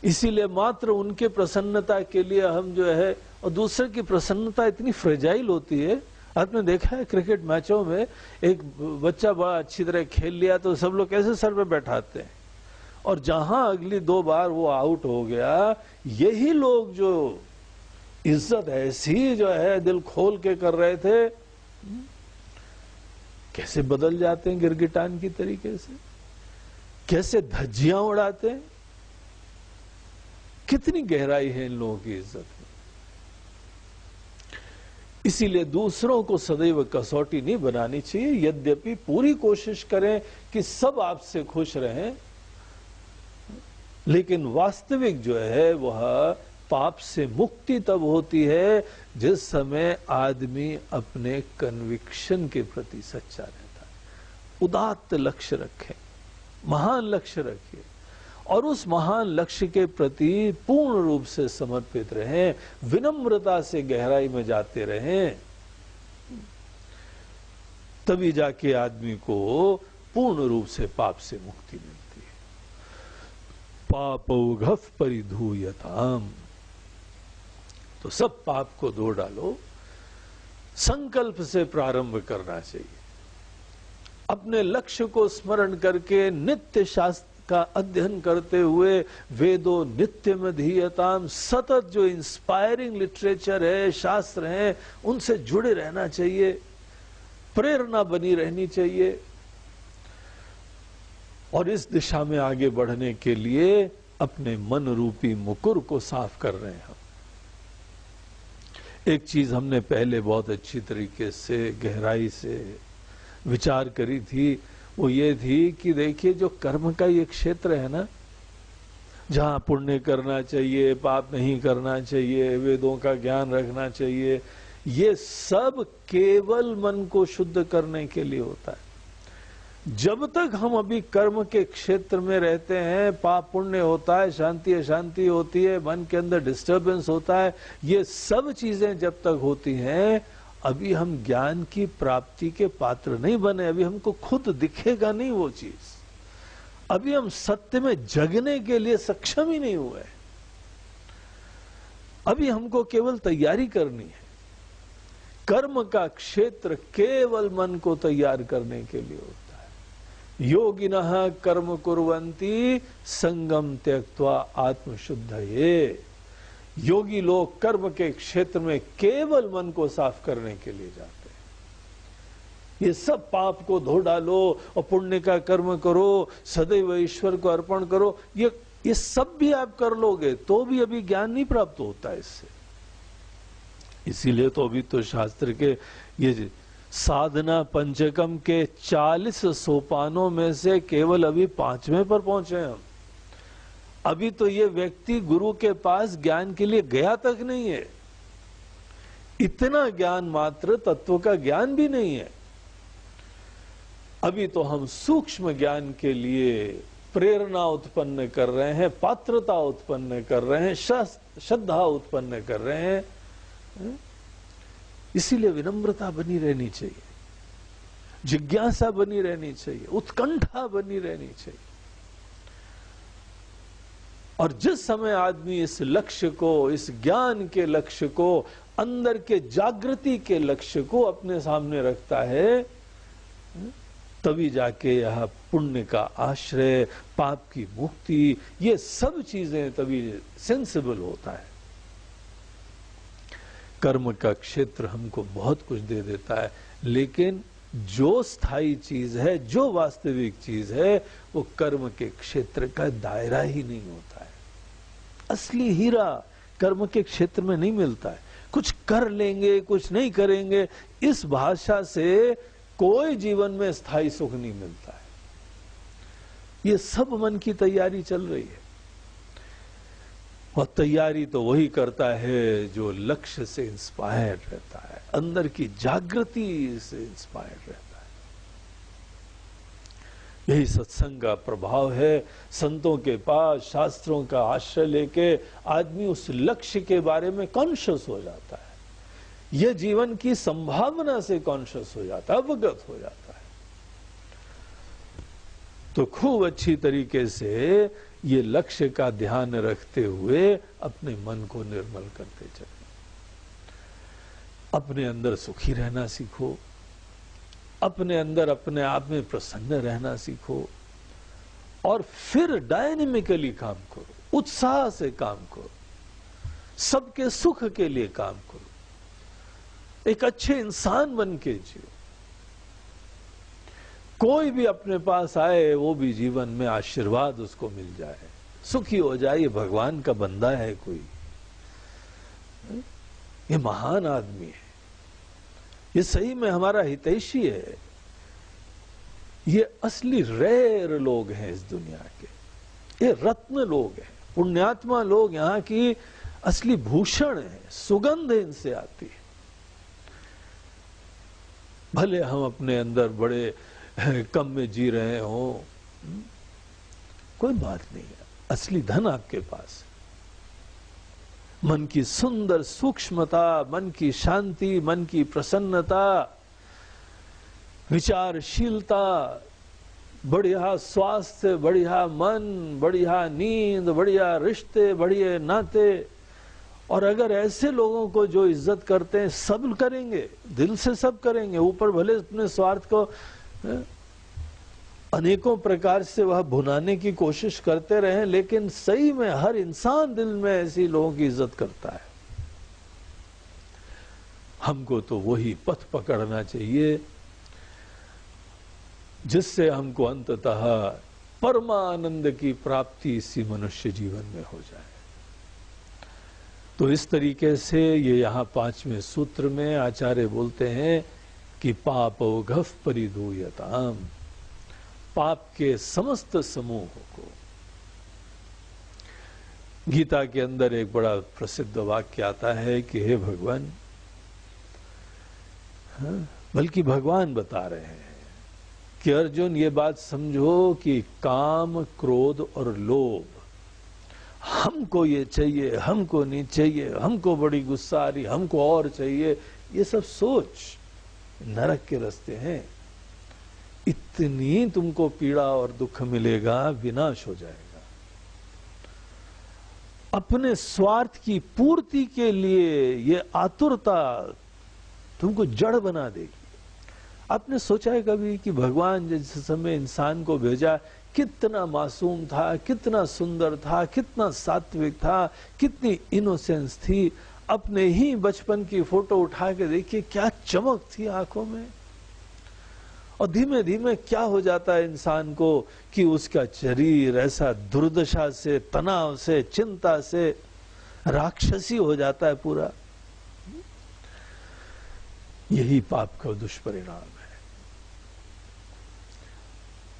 इसीलिए मात्र उनके प्रसन्नता के लिए हम जो है, और दूसरे की प्रसन्नता इतनी फ्रेजाइल होती है। आपने देखा है क्रिकेट मैचों में एक बच्चा बड़ा अच्छी तरह खेल लिया तो सब लोग कैसे सर पे बैठाते हैं, और जहां अगली 2 बार वो आउट हो गया, यही लोग जो इज्जत ऐसी जो है दिल खोल के कर रहे थे, कैसे बदल जाते हैं गिरगिटान की तरीके से, कैसे धज्जियां उड़ाते हैं। कितनी गहराई है इन लोगों की इज्जत में। इसीलिए दूसरों को सदैव कसौटी नहीं बनानी चाहिए। यद्यपि पूरी कोशिश करें कि सब आपसे खुश रहें, लेकिन वास्तविक जो है वह पाप से मुक्ति तब होती है जिस समय आदमी अपने कन्विक्शन के प्रति सच्चा रहता है। उदात्त लक्ष्य रखें, महान लक्ष्य रखिए, और उस महान लक्ष्य के प्रति पूर्ण रूप से समर्पित रहें, विनम्रता से गहराई में जाते रहें। तभी जाके आदमी को पूर्ण रूप से पाप से मुक्ति मिलती है। पापौघः परिधूयताम्, तो सब पाप को धो डालो। संकल्प से प्रारंभ करना चाहिए। अपने लक्ष्य को स्मरण करके नित्य शास्त्र का अध्ययन करते हुए, वेदो नित्यम धीयताम, सतत जो इंस्पायरिंग लिटरेचर है, शास्त्र हैं, उनसे जुड़े रहना चाहिए, प्रेरणा बनी रहनी चाहिए। और इस दिशा में आगे बढ़ने के लिए अपने मन रूपी मुकुर को साफ कर रहे हैं हम। एक चीज हमने पहले बहुत अच्छी तरीके से गहराई से विचार करी थी, वो ये थी कि देखिए जो कर्म का ये क्षेत्र है ना, जहां पुण्य करना चाहिए, पाप नहीं करना चाहिए, वेदों का ज्ञान रखना चाहिए, ये सब केवल मन को शुद्ध करने के लिए होता है। जब तक हम अभी कर्म के क्षेत्र में रहते हैं, पाप पुण्य होता है, शांति अशांति होती है, मन के अंदर डिस्टर्बेंस होता है, ये सब चीजें जब तक होती हैं, अभी हम ज्ञान की प्राप्ति के पात्र नहीं बने। अभी हमको खुद दिखेगा नहीं वो चीज, अभी हम सत्य में जगने के लिए सक्षम ही नहीं हुए। अभी हमको केवल तैयारी करनी है। कर्म का क्षेत्र केवल मन को तैयार करने के लिए होता है। योगिनः कर्म कुर्वन्ति संगम त्यक्त्वा आत्मशुद्धये। योगी लोग कर्म के क्षेत्र में केवल मन को साफ करने के लिए जाते हैं। ये सब पाप को धो डालो और पुण्य का कर्म करो, सदैव ईश्वर को अर्पण करो, ये सब भी आप कर लोगे तो भी अभी ज्ञान नहीं प्राप्त होता है इससे। इसीलिए तो अभी तो शास्त्र के ये साधना पंचकम के 40 सोपानों में से केवल अभी 5वें पर पहुंचे हम। अभी तो ये व्यक्ति गुरु के पास ज्ञान के लिए गया तक नहीं है। इतना ज्ञान मात्र तत्व का ज्ञान भी नहीं है। अभी तो हम सूक्ष्म ज्ञान के लिए प्रेरणा उत्पन्न कर रहे हैं, पात्रता उत्पन्न कर रहे हैं, श्रद्धा उत्पन्न कर रहे हैं। इसीलिए विनम्रता बनी रहनी चाहिए, जिज्ञासा बनी रहनी चाहिए, उत्कंठा बनी रहनी चाहिए। और जिस समय आदमी इस लक्ष्य को, इस ज्ञान के लक्ष्य को, अंदर के जागृति के लक्ष्य को अपने सामने रखता है, तभी जाके यह पुण्य का आश्रय, पाप की मुक्ति, ये सब चीजें तभी सेंसिबल होता है। कर्म का क्षेत्र हमको बहुत कुछ दे देता है, लेकिन जो स्थायी चीज है, जो वास्तविक चीज है, वो कर्म के क्षेत्र का दायरा ही नहीं होता है। असली हीरा कर्म के क्षेत्र में नहीं मिलता है। कुछ कर लेंगे, कुछ नहीं करेंगे, इस भाषा से कोई जीवन में स्थायी सुख नहीं मिलता है। ये सब मन की तैयारी चल रही है, और तैयारी तो वही करता है जो लक्ष्य से इंस्पायर्ड रहता है, अंदर की जागृति से इंस्पायर्ड रहता है। यही सत्संग का प्रभाव है। संतों के पास शास्त्रों का आश्रय लेके आदमी उस लक्ष्य के बारे में कॉन्शियस हो जाता है, यह जीवन की संभावना से कॉन्शियस हो जाता है, अवगत हो जाता है। तो खूब अच्छी तरीके से ये लक्ष्य का ध्यान रखते हुए अपने मन को निर्मल करते चले, अपने अंदर सुखी रहना सीखो, अपने अंदर अपने आप में प्रसन्न रहना सीखो, और फिर डायनेमिकली काम करो, उत्साह से काम करो, सबके सुख के लिए काम करो, एक अच्छे इंसान बन के जियो। कोई भी अपने पास आए वो भी जीवन में आशीर्वाद उसको मिल जाए, सुखी हो जाए। ये भगवान का बंदा है कोई, ये महान आदमी है, ये सही में हमारा हितैषी है। ये असली रेयर लोग हैं इस दुनिया के, ये रत्न लोग हैं, पुण्यात्मा लोग, यहाँ की असली भूषण है, सुगंध इनसे आती है। भले हम अपने अंदर बड़े कम में जी रहे हो, कोई बात नहीं है, असली धन आपके पास। मन की सुंदर सूक्ष्मता, मन की शांति, मन की प्रसन्नता, विचारशीलता, बढ़िया स्वास्थ्य, बढ़िया मन, बढ़िया नींद, बढ़िया रिश्ते, बढ़िया नाते। और अगर ऐसे लोगों को जो इज्जत करते हैं, सब करेंगे, दिल से सब करेंगे, ऊपर भले अपने स्वार्थ को अनेकों प्रकार से वह भुनाने की कोशिश करते रहे, लेकिन सही में हर इंसान दिल में ऐसी लोगों की इज्जत करता है। हमको तो वही पथ पकड़ना चाहिए जिससे हमको अंततः परमानंद की प्राप्ति इसी मनुष्य जीवन में हो जाए। तो इस तरीके से ये यहाँ 5वें सूत्र में आचार्य बोलते हैं कि पापौघः परिधूयताम्, पाप के समस्त समूह को। गीता के अंदर एक बड़ा प्रसिद्ध वाक्य आता है कि हे भगवान, बल्कि भगवान बता रहे हैं कि अर्जुन ये बात समझो कि काम, क्रोध और लोभ, हमको ये चाहिए, हमको नहीं चाहिए, हमको बड़ी गुस्सा आ रही, हमको और चाहिए, ये सब सोच नरक के रास्ते हैं। इतनी तुमको पीड़ा और दुख मिलेगा, विनाश हो जाएगा। अपने स्वार्थ की पूर्ति के लिए ये आतुरता तुमको जड़ बना देगी। आपने सोचा है कभी कि भगवान जिस समय इंसान को भेजा, कितना मासूम था, कितना सुंदर था, कितना सात्विक था, कितनी इनोसेंस थी। अपने ही बचपन की फोटो उठा के देखिए, क्या चमक थी आंखों में। और धीमे धीमे क्या हो जाता है इंसान को कि उसका शरीर ऐसा दुर्दशा से, तनाव से, चिंता से राक्षसी हो जाता है पूरा। यही पाप का दुष्परिणाम है।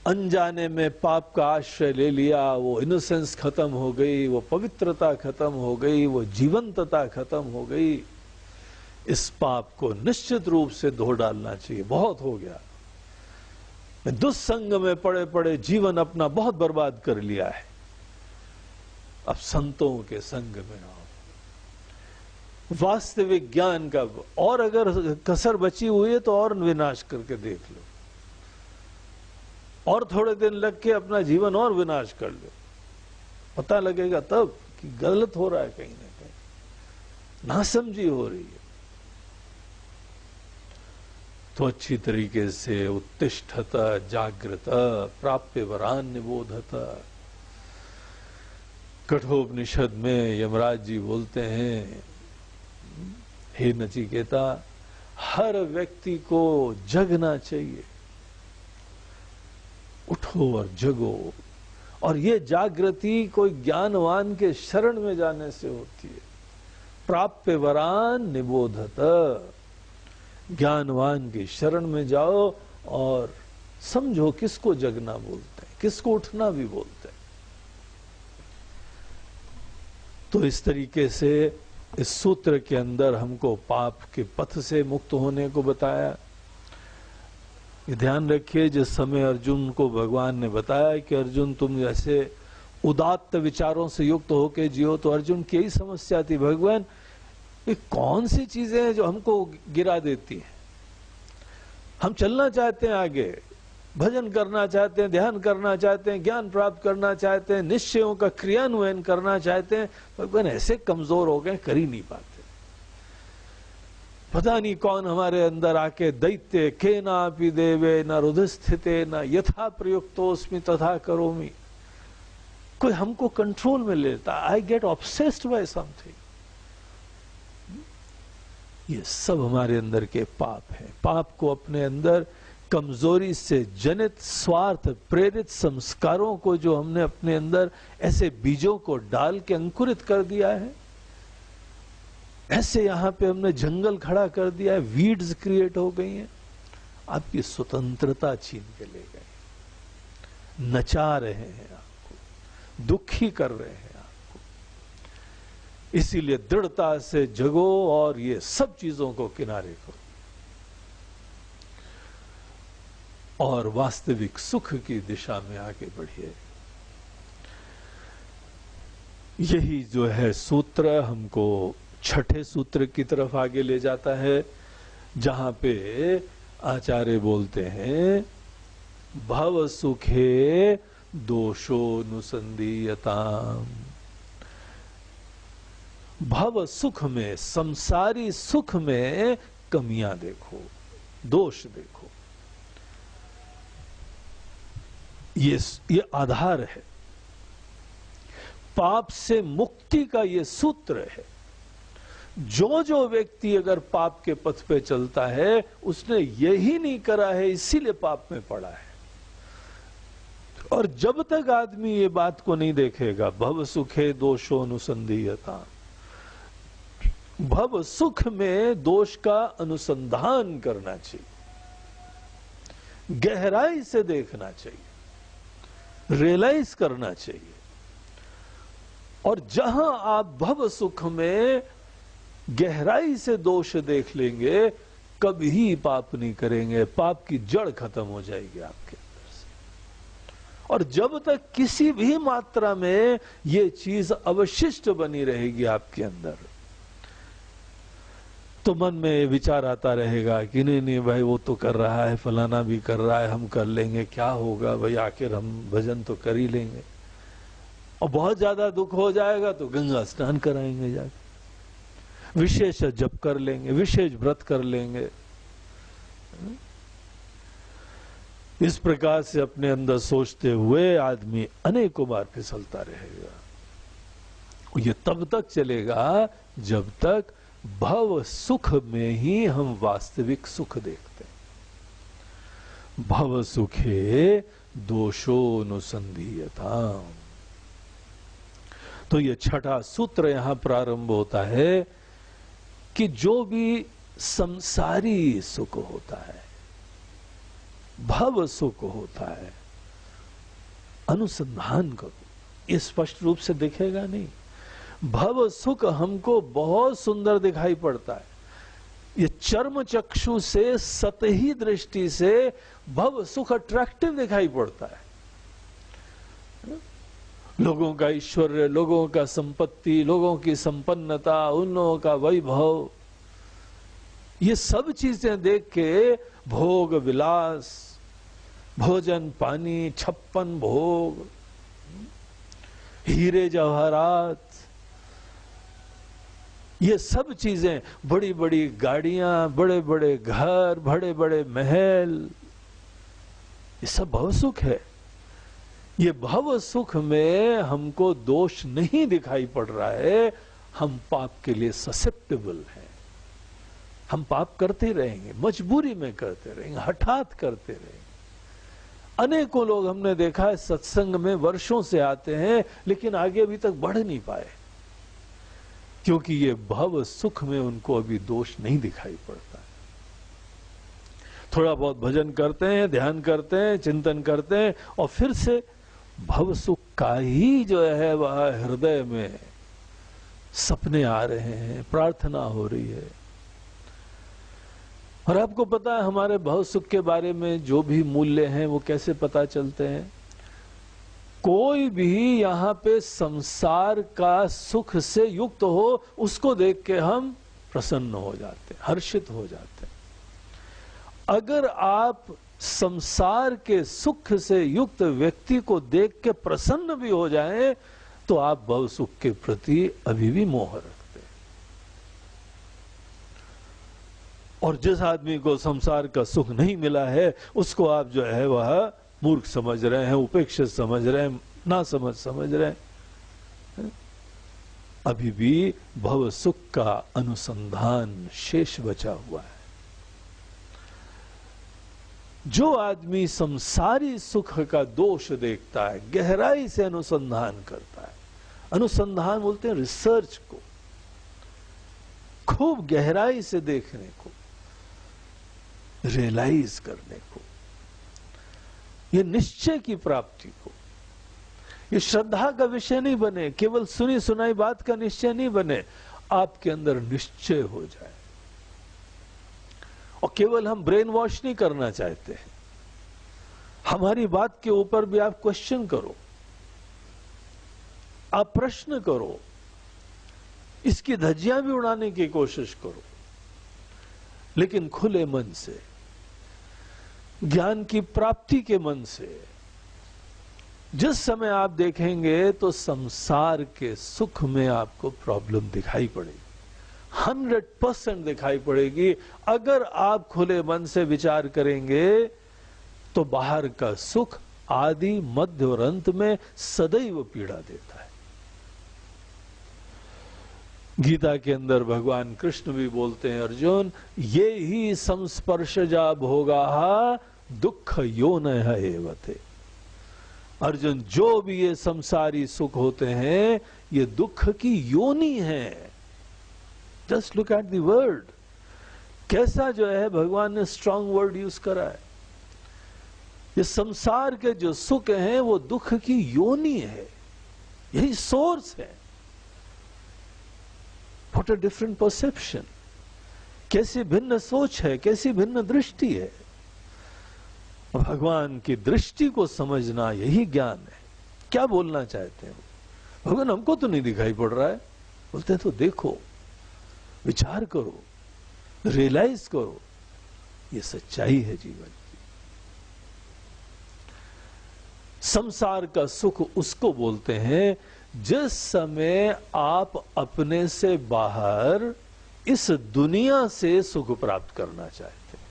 अनजाने में पाप का आश्रय ले लिया, वो इनोसेंस खत्म हो गई, वो पवित्रता खत्म हो गई, वो जीवंतता खत्म हो गई। इस पाप को निश्चित रूप से धो डालना चाहिए। बहुत हो गया, दुस्संग में पड़े पड़े जीवन अपना बहुत बर्बाद कर लिया है। अब संतों के संग में आओ, वास्तविक ज्ञान का, और अगर कसर बची हुई है तो और विनाश करके देख लो, और थोड़े दिन लग के अपना जीवन और विनाश कर लो। पता लगेगा तब कि गलत हो रहा है, कहीं ना कहीं नासमझी हो रही है। तो अच्छी तरीके से उत्तिष्ठत जागृत प्राप्य वरान निबोधत। कठोपनिषद में यमराज जी बोलते हैं, हे नचिकेता, हर व्यक्ति को जगना चाहिए। उठो और जगो, और ये जागृति कोई ज्ञानवान के शरण में जाने से होती है। प्राप्य वरान निबोधत, ज्ञानवान की शरण में जाओ और समझो किसको जगना बोलते हैं, किसको उठना भी बोलते हैं। तो इस तरीके से इस सूत्र के अंदर हमको पाप के पथ से मुक्त होने को बताया। ये ध्यान रखिए, जिस समय अर्जुन को भगवान ने बताया कि अर्जुन तुम ऐसे उदात्त विचारों से युक्त होके जियो, तो अर्जुन की यही समस्या थी, भगवान ये कौन सी चीजें हैं जो हमको गिरा देती हैं। हम चलना चाहते हैं आगे, भजन करना चाहते हैं, ध्यान करना चाहते हैं, ज्ञान प्राप्त करना चाहते हैं, निश्चयों का क्रियान्वयन करना चाहते हैं, भगवान ऐसे कमजोर हो गए, कर ही नहीं पाते। पता नहीं कौन हमारे अंदर आके दैत्य केनापि देवे न रुधिस्थिते न यथा प्रयुक्तोस्मि तथा करोमि, कोई हमको कंट्रोल में लेता। I get obsessed by something. ये सब हमारे अंदर के पाप हैं। पाप को अपने अंदर कमजोरी से जनित स्वार्थ प्रेरित संस्कारों को जो हमने अपने अंदर ऐसे बीजों को डाल के अंकुरित कर दिया है, ऐसे यहां पे हमने जंगल खड़ा कर दिया है, वीड्स क्रिएट हो गई हैं, आपकी स्वतंत्रता छीन के ले गए, नचा रहे हैं आपको, दुखी कर रहे हैं आपको। इसीलिए दृढ़ता से जगो और ये सब चीजों को किनारे करो और वास्तविक सुख की दिशा में आगे बढ़िए। यही जो है सूत्र हमको छठे सूत्र की तरफ आगे ले जाता है, जहां पे आचार्य बोलते हैं भव सुखे दोषोनुसंधीयताम। भव सुख में, संसारी सुख में कमियां देखो, दोष देखो। ये आधार है, पाप से मुक्ति का ये सूत्र है। जो जो व्यक्ति अगर पाप के पथ पे चलता है, उसने यही नहीं करा है, इसीलिए पाप में पड़ा है। और जब तक आदमी ये बात को नहीं देखेगा, भव सुखे दोषोनुसंधीयता, भव सुख में दोष का अनुसंधान करना चाहिए, गहराई से देखना चाहिए, रियलाइज करना चाहिए। और जहां आप भव सुख में गहराई से दोष देख लेंगे, कभी पाप नहीं करेंगे, पाप की जड़ खत्म हो जाएगी आपके अंदर से। और जब तक किसी भी मात्रा में ये चीज अवशिष्ट बनी रहेगी आपके अंदर, तो मन में विचार आता रहेगा कि नहीं नहीं भाई वो तो कर रहा है, फलाना भी कर रहा है, हम कर लेंगे, क्या होगा भाई, आखिर हम भजन तो कर ही लेंगे। और बहुत ज्यादा दुख हो जाएगा तो गंगा स्नान कराएंगे जाके, विशेष जप कर लेंगे, विशेष व्रत कर लेंगे। इस प्रकार से अपने अंदर सोचते हुए आदमी अनेकों बार फिसलता रहेगा। ये तब तक चलेगा जब तक भव सुख में ही हम वास्तविक सुख देखते हैं। भव सुखे दोषोनुसंधीयता। तो ये छठा सूत्र यहां प्रारंभ होता है कि जो भी संसारी सुख होता है, भव सुख होता है, अनुसंधान करो। ये स्पष्ट रूप से दिखेगा नहीं। भव सुख हमको बहुत सुंदर दिखाई पड़ता है, ये चर्म चक्षु से, सतही दृष्टि से भव सुख अट्रैक्टिव दिखाई पड़ता है। लोगों का ऐश्वर्य, लोगों का संपत्ति, लोगों की संपन्नता, उन लोगों का वैभव, ये सब चीजें देख के भोग विलास, भोजन पानी, 56 भोग, हीरे जवाहरात, ये सब चीजें, बड़ी बड़ी गाड़ियां, बड़े बड़े घर, बड़े बड़े महल, ये सब भव सुख है। ये भव सुख में हमको दोष नहीं दिखाई पड़ रहा है, हम पाप के लिए ससेप्टेबल हैं। हम पाप करते रहेंगे, मजबूरी में करते रहेंगे, हठात करते रहेंगे। अनेकों लोग हमने देखा है सत्संग में वर्षों से आते हैं लेकिन आगे अभी तक बढ़ नहीं पाए, क्योंकि ये भव सुख में उनको अभी दोष नहीं दिखाई पड़ता है। थोड़ा बहुत भजन करते हैं, ध्यान करते हैं, चिंतन करते हैं और फिर से भव सुख का ही जो है वह हृदय में सपने आ रहे हैं, प्रार्थना हो रही है। और आपको पता है हमारे भव सुख के बारे में जो भी मूल्य हैं वो कैसे पता चलते हैं? कोई भी यहां पे संसार का सुख से युक्त हो उसको देख के हम प्रसन्न हो जाते हैं, हर्षित हो जाते हैं। अगर आप संसार के सुख से युक्त व्यक्ति को देख के प्रसन्न भी हो जाएं तो आप भव सुख के प्रति अभी भी मोह रखते हैं। और जिस आदमी को संसार का सुख नहीं मिला है उसको आप जो है वह मूर्ख समझ रहे हैं, उपेक्षित समझ रहे हैं, ना समझ रहे हैं। अभी भी भव सुख का अनुसंधान शेष बचा हुआ है। जो आदमी संसारी सुख का दोष देखता है, गहराई से अनुसंधान करता है, अनुसंधान बोलते हैं रिसर्च को, खूब गहराई से देखने को, रियलाइज करने को, ये निश्चय की प्राप्ति को, ये श्रद्धा का विषय नहीं बने, केवल सुनी सुनाई बात का निश्चय नहीं बने, आपके अंदर निश्चय हो जाए। और केवल हम ब्रेन वॉश नहीं करना चाहते हैं, हमारी बात के ऊपर भी आप क्वेश्चन करो, आप प्रश्न करो, इसकी धज्जियां भी उड़ाने की कोशिश करो, लेकिन खुले मन से, ज्ञान की प्राप्ति के मन से। जिस समय आप देखेंगे तो संसार के सुख में आपको प्रॉब्लम दिखाई पड़ेगी, 100% दिखाई पड़ेगी। अगर आप खुले मन से विचार करेंगे तो बाहर का सुख आदि मध्य और अंत में सदैव पीड़ा देता है। गीता के अंदर भगवान कृष्ण भी बोलते हैं, अर्जुन ये ही संस्पर्शजा भोगा दुख योनयः एवते। अर्जुन जो भी ये संसारी सुख होते हैं ये दुख की योनि है। Just look at the word, कैसा जो है भगवान ने स्ट्रांग वर्ड यूज करा है। ये संसार के जो सुख हैं वो दुख की योनि है, यही सोर्स है। व्हाट अ डिफरेंट परसेप्शन, कैसी भिन्न सोच है, कैसी भिन्न दृष्टि है। भगवान की दृष्टि को समझना यही ज्ञान है। क्या बोलना चाहते हैं भगवान? हमको तो नहीं दिखाई पड़ रहा है, बोलते हैं तो देखो, विचार करो, रियलाइज करो, ये सच्चाई है जीवन की। संसार का सुख उसको बोलते हैं जिस समय आप अपने से बाहर इस दुनिया से सुख प्राप्त करना चाहते हैं।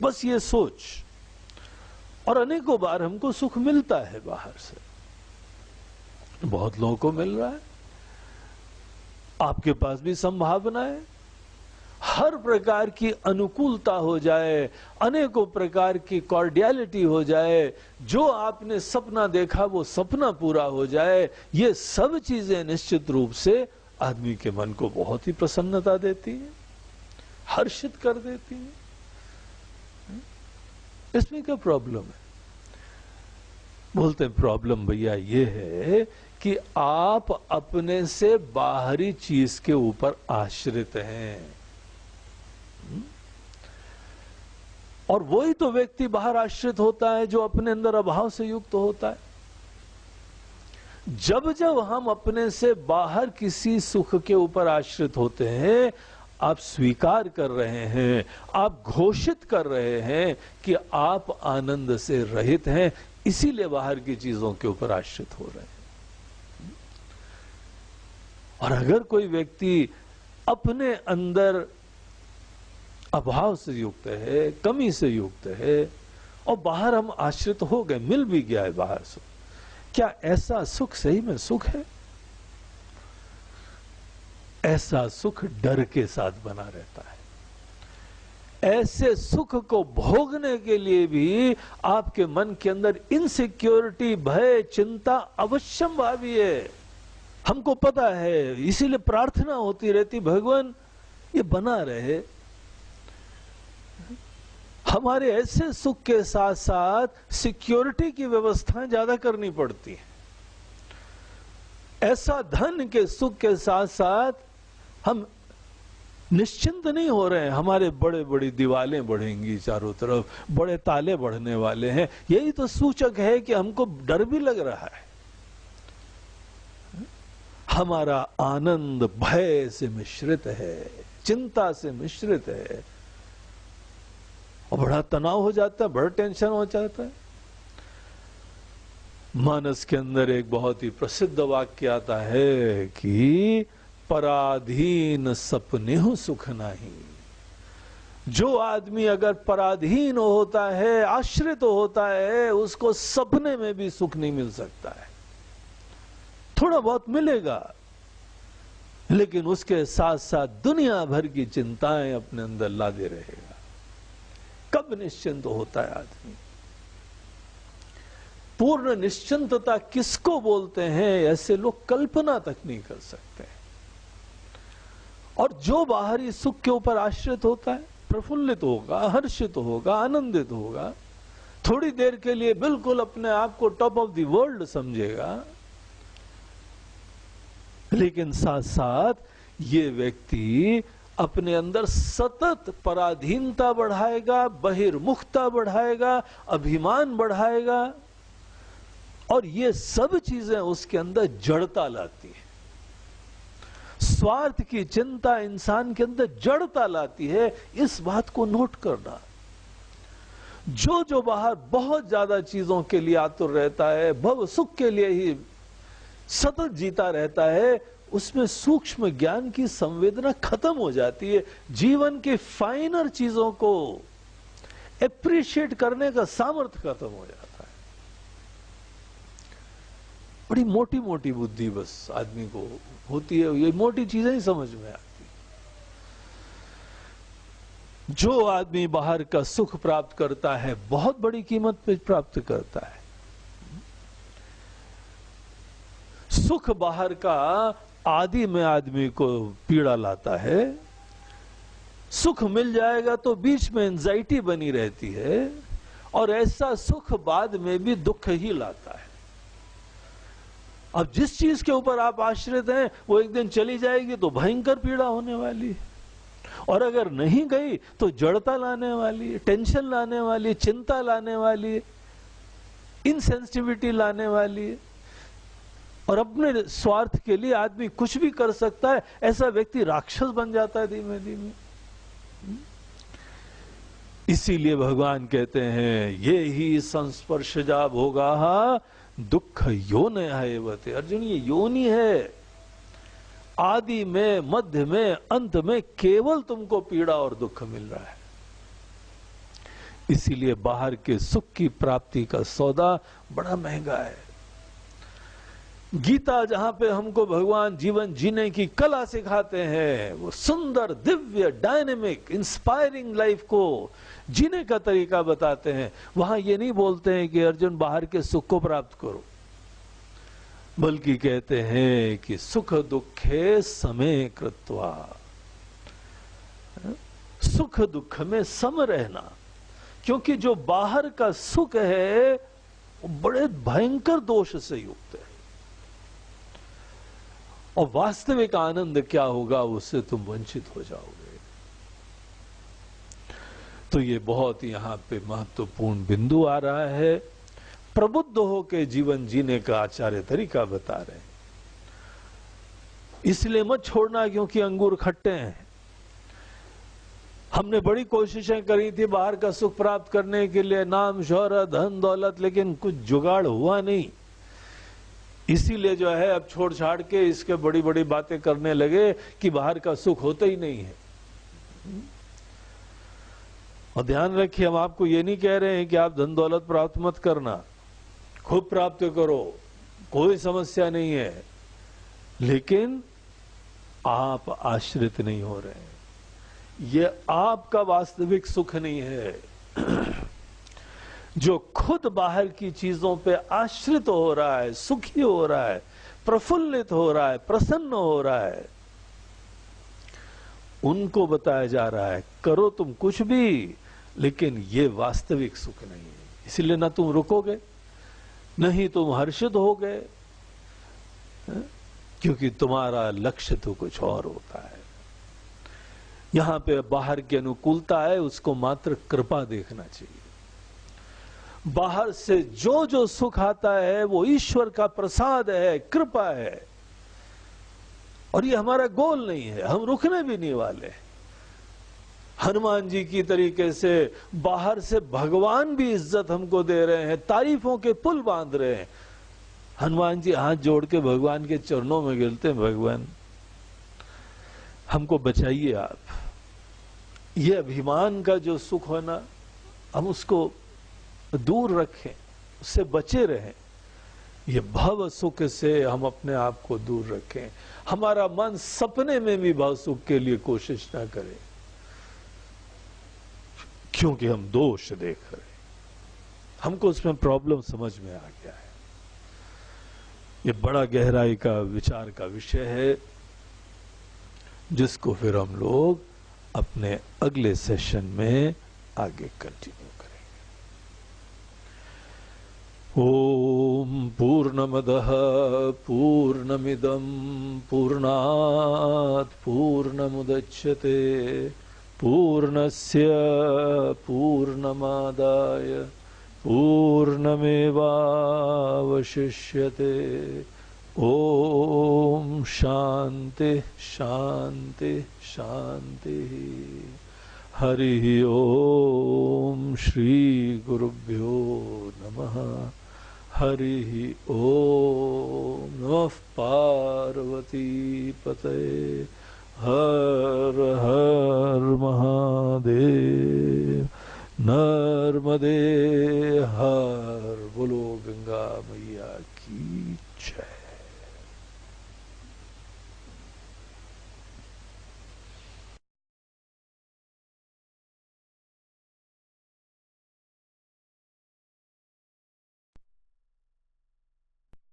बस ये सोच। और अनेकों बार हमको सुख मिलता है बाहर से, बहुत लोगों को मिल रहा है, आपके पास भी संभावना है। हर प्रकार की अनुकूलता हो जाए, अनेकों प्रकार की कॉर्डियलिटी हो जाए, जो आपने सपना देखा वो सपना पूरा हो जाए, ये सब चीजें निश्चित रूप से आदमी के मन को बहुत ही प्रसन्नता देती है, हर्षित कर देती है। इसमें क्या प्रॉब्लम है? बोलते हैं प्रॉब्लम भैया ये है कि आप अपने से बाहरी चीज के ऊपर आश्रित हैं। और वही तो व्यक्ति बाहर आश्रित होता है जो अपने अंदर अभाव से युक्त होता है। जब जब हम अपने से बाहर किसी सुख के ऊपर आश्रित होते हैं, आप स्वीकार कर रहे हैं, आप घोषित कर रहे हैं कि आप आनंद से रहित हैं, इसीलिए बाहर की चीजों के ऊपर आश्रित हो रहे हैं। और अगर कोई व्यक्ति अपने अंदर अभाव से युक्त है, कमी से युक्त है, और बाहर हम आश्रित हो गए, मिल भी गया है बाहर से, क्या ऐसा सुख सही में सुख है? ऐसा सुख डर के साथ बना रहता है, ऐसे सुख को भोगने के लिए भी आपके मन के अंदर इनसिक्योरिटी, भय, चिंता अवश्यम भावी है। हमको पता है, इसीलिए प्रार्थना होती रहती, भगवान ये बना रहे। हमारे ऐसे सुख के साथ साथ सिक्योरिटी की व्यवस्थाएं ज्यादा करनी पड़ती है। ऐसा धन के सुख के साथ साथ हम निश्चिंत नहीं हो रहे हैं। हमारे बड़े बड़ी दीवारें बढ़ेंगी, चारों तरफ बड़े ताले बढ़ने वाले हैं। यही तो सूचक है कि हमको डर भी लग रहा है। हमारा आनंद भय से मिश्रित है, चिंता से मिश्रित है, और बड़ा तनाव हो जाता है, बड़ा टेंशन हो जाता है। मानस के अंदर एक बहुत ही प्रसिद्ध वाक्य आता है कि पराधीन सपने हो सुख नहीं। जो आदमी अगर पराधीन होता है, आश्रित होता है, उसको सपने में भी सुख नहीं मिल सकता है। थोड़ा बहुत मिलेगा, लेकिन उसके साथ साथ दुनिया भर की चिंताएं अपने अंदर लादे रहेगा। कब निश्चिंत होता है आदमी? पूर्ण निश्चिंतता किसको बोलते हैं, ऐसे लोग कल्पना तक नहीं कर सकते। और जो बाहरी सुख के ऊपर आश्रित होता है, प्रफुल्लित होगा, हर्षित होगा, आनंदित होगा, थोड़ी देर के लिए बिल्कुल अपने आप को टॉप ऑफ द वर्ल्ड समझेगा, लेकिन साथ साथ ये व्यक्ति अपने अंदर सतत पराधीनता बढ़ाएगा, बहिर्मुखता बढ़ाएगा, अभिमान बढ़ाएगा, और ये सब चीजें उसके अंदर जड़ता लाती है। स्वार्थ की चिंता इंसान के अंदर जड़ता लाती है। इस बात को नोट करना। जो बाहर बहुत ज्यादा चीजों के लिए आतुर रहता है, भव सुख के लिए ही सतत जीता रहता है, उसमें सूक्ष्म ज्ञान की संवेदना खत्म हो जाती है। जीवन के फाइनर चीजों को एप्रिशिएट करने का सामर्थ्य खत्म हो जाता है। बड़ी मोटी मोटी बुद्धि बस आदमी को होती है, ये मोटी चीजें ही समझ में आती। जो आदमी बाहर का सुख प्राप्त करता है, बहुत बड़ी कीमत पे प्राप्त करता है। सुख बाहर का आदि में आदमी को पीड़ा लाता है। सुख मिल जाएगा तो बीच में एंजाइटी बनी रहती है, और ऐसा सुख बाद में भी दुख ही लाता है। अब जिस चीज के ऊपर आप आश्रित हैं, वो एक दिन चली जाएगी तो भयंकर पीड़ा होने वाली है, और अगर नहीं गई तो जड़ता लाने वाली है, टेंशन लाने वाली है, चिंता लाने वाली है, इनसेंसिटिविटी लाने वाली है। और अपने स्वार्थ के लिए आदमी कुछ भी कर सकता है। ऐसा व्यक्ति राक्षस बन जाता है धीमे धीमे। इसीलिए भगवान कहते हैं, ये ही संस्पर्शजा भोगा दुख योनि है। अर्जुन, ये योनि है। आदि में, मध्य में, अंत में केवल तुमको पीड़ा और दुख मिल रहा है। इसीलिए बाहर के सुख की प्राप्ति का सौदा बड़ा महंगा है। गीता जहां पे हमको भगवान जीवन जीने की कला सिखाते हैं, वो सुंदर, दिव्य, डायनेमिक, इंस्पायरिंग लाइफ को जीने का तरीका बताते हैं, वहां ये नहीं बोलते हैं कि अर्जुन बाहर के सुख को प्राप्त करो, बल्कि कहते हैं कि सुख दुखे समे कृत्वा, सुख दुख में सम रहना। क्योंकि जो बाहर का सुख है वो बड़े भयंकर दोष से युक्त है, और वास्तविक आनंद क्या होगा उससे तुम वंचित हो जाओगे। तो ये बहुत यहां पे महत्वपूर्ण बिंदु आ रहा है। प्रबुद्ध होकर जीवन जीने का आचार्य तरीका बता रहे हैं। इसलिए मत छोड़ना क्योंकि अंगूर खट्टे हैं। हमने बड़ी कोशिशें करी थी बाहर का सुख प्राप्त करने के लिए, नाम, शोहरत, धन, दौलत, लेकिन कुछ जुगाड़ हुआ नहीं। इसीलिए जो है अब छोड़ छाड़ के इसके बड़ी बड़ी बातें करने लगे कि बाहर का सुख होता ही नहीं है। और ध्यान रखिए, हम आपको ये नहीं कह रहे हैं कि आप धन दौलत प्राप्त मत करना, खूब प्राप्त करो, कोई समस्या नहीं है, लेकिन आप आश्रित नहीं हो रहे। ये आपका वास्तविक सुख नहीं है। जो खुद बाहर की चीजों पे आश्रित हो रहा है, सुखी हो रहा है, प्रफुल्लित हो रहा है, प्रसन्न हो रहा है, उनको बताया जा रहा है करो तुम कुछ भी, लेकिन ये वास्तविक सुख नहीं है। इसलिए ना तुम रुकोगे, नहीं तुम हर्षित हो गए, क्योंकि तुम्हारा लक्ष्य तो कुछ और होता है। यहां पे बाहर की अनुकूलता है, उसको मात्र कृपा देखना चाहिए। बाहर से जो जो सुख आता है वो ईश्वर का प्रसाद है, कृपा है, और ये हमारा गोल नहीं है, हम रुकने भी नहीं वाले। हनुमान जी की तरीके से बाहर से भगवान भी इज्जत हमको दे रहे हैं, तारीफों के पुल बांध रहे हैं। हनुमान जी हाथ जोड़ के भगवान के चरणों में गिरते हैं, भगवान हमको बचाइए आप। ये अभिमान का जो सुख है ना, हम उसको दूर रखें, उससे बचे रहें। ये भव सुख से हम अपने आप को दूर रखें। हमारा मन सपने में भी भव सुख के लिए कोशिश ना करे, क्योंकि हम दोष देख रहे हैं। हमको उसमें प्रॉब्लम समझ में आ गया है। ये बड़ा गहराई का विचार का विषय है, जिसको फिर हम लोग अपने अगले सेशन में आगे कंटिन्यू करेंगे। ओम पूर्णमदः पूर्णमिदं पूर्णात् पूर्णमुदच्यते पूर्णस्य पूर्णमादाय पूर्णमेवावशिष्यते। ओम शांति शांति शांति। हरि ओम श्री गुरुभ्यो नमः। हरि ओम नमः पार्वती पतये। हर हर महादेव। नर्मदे हर। बोलो गंगा मैया की जय।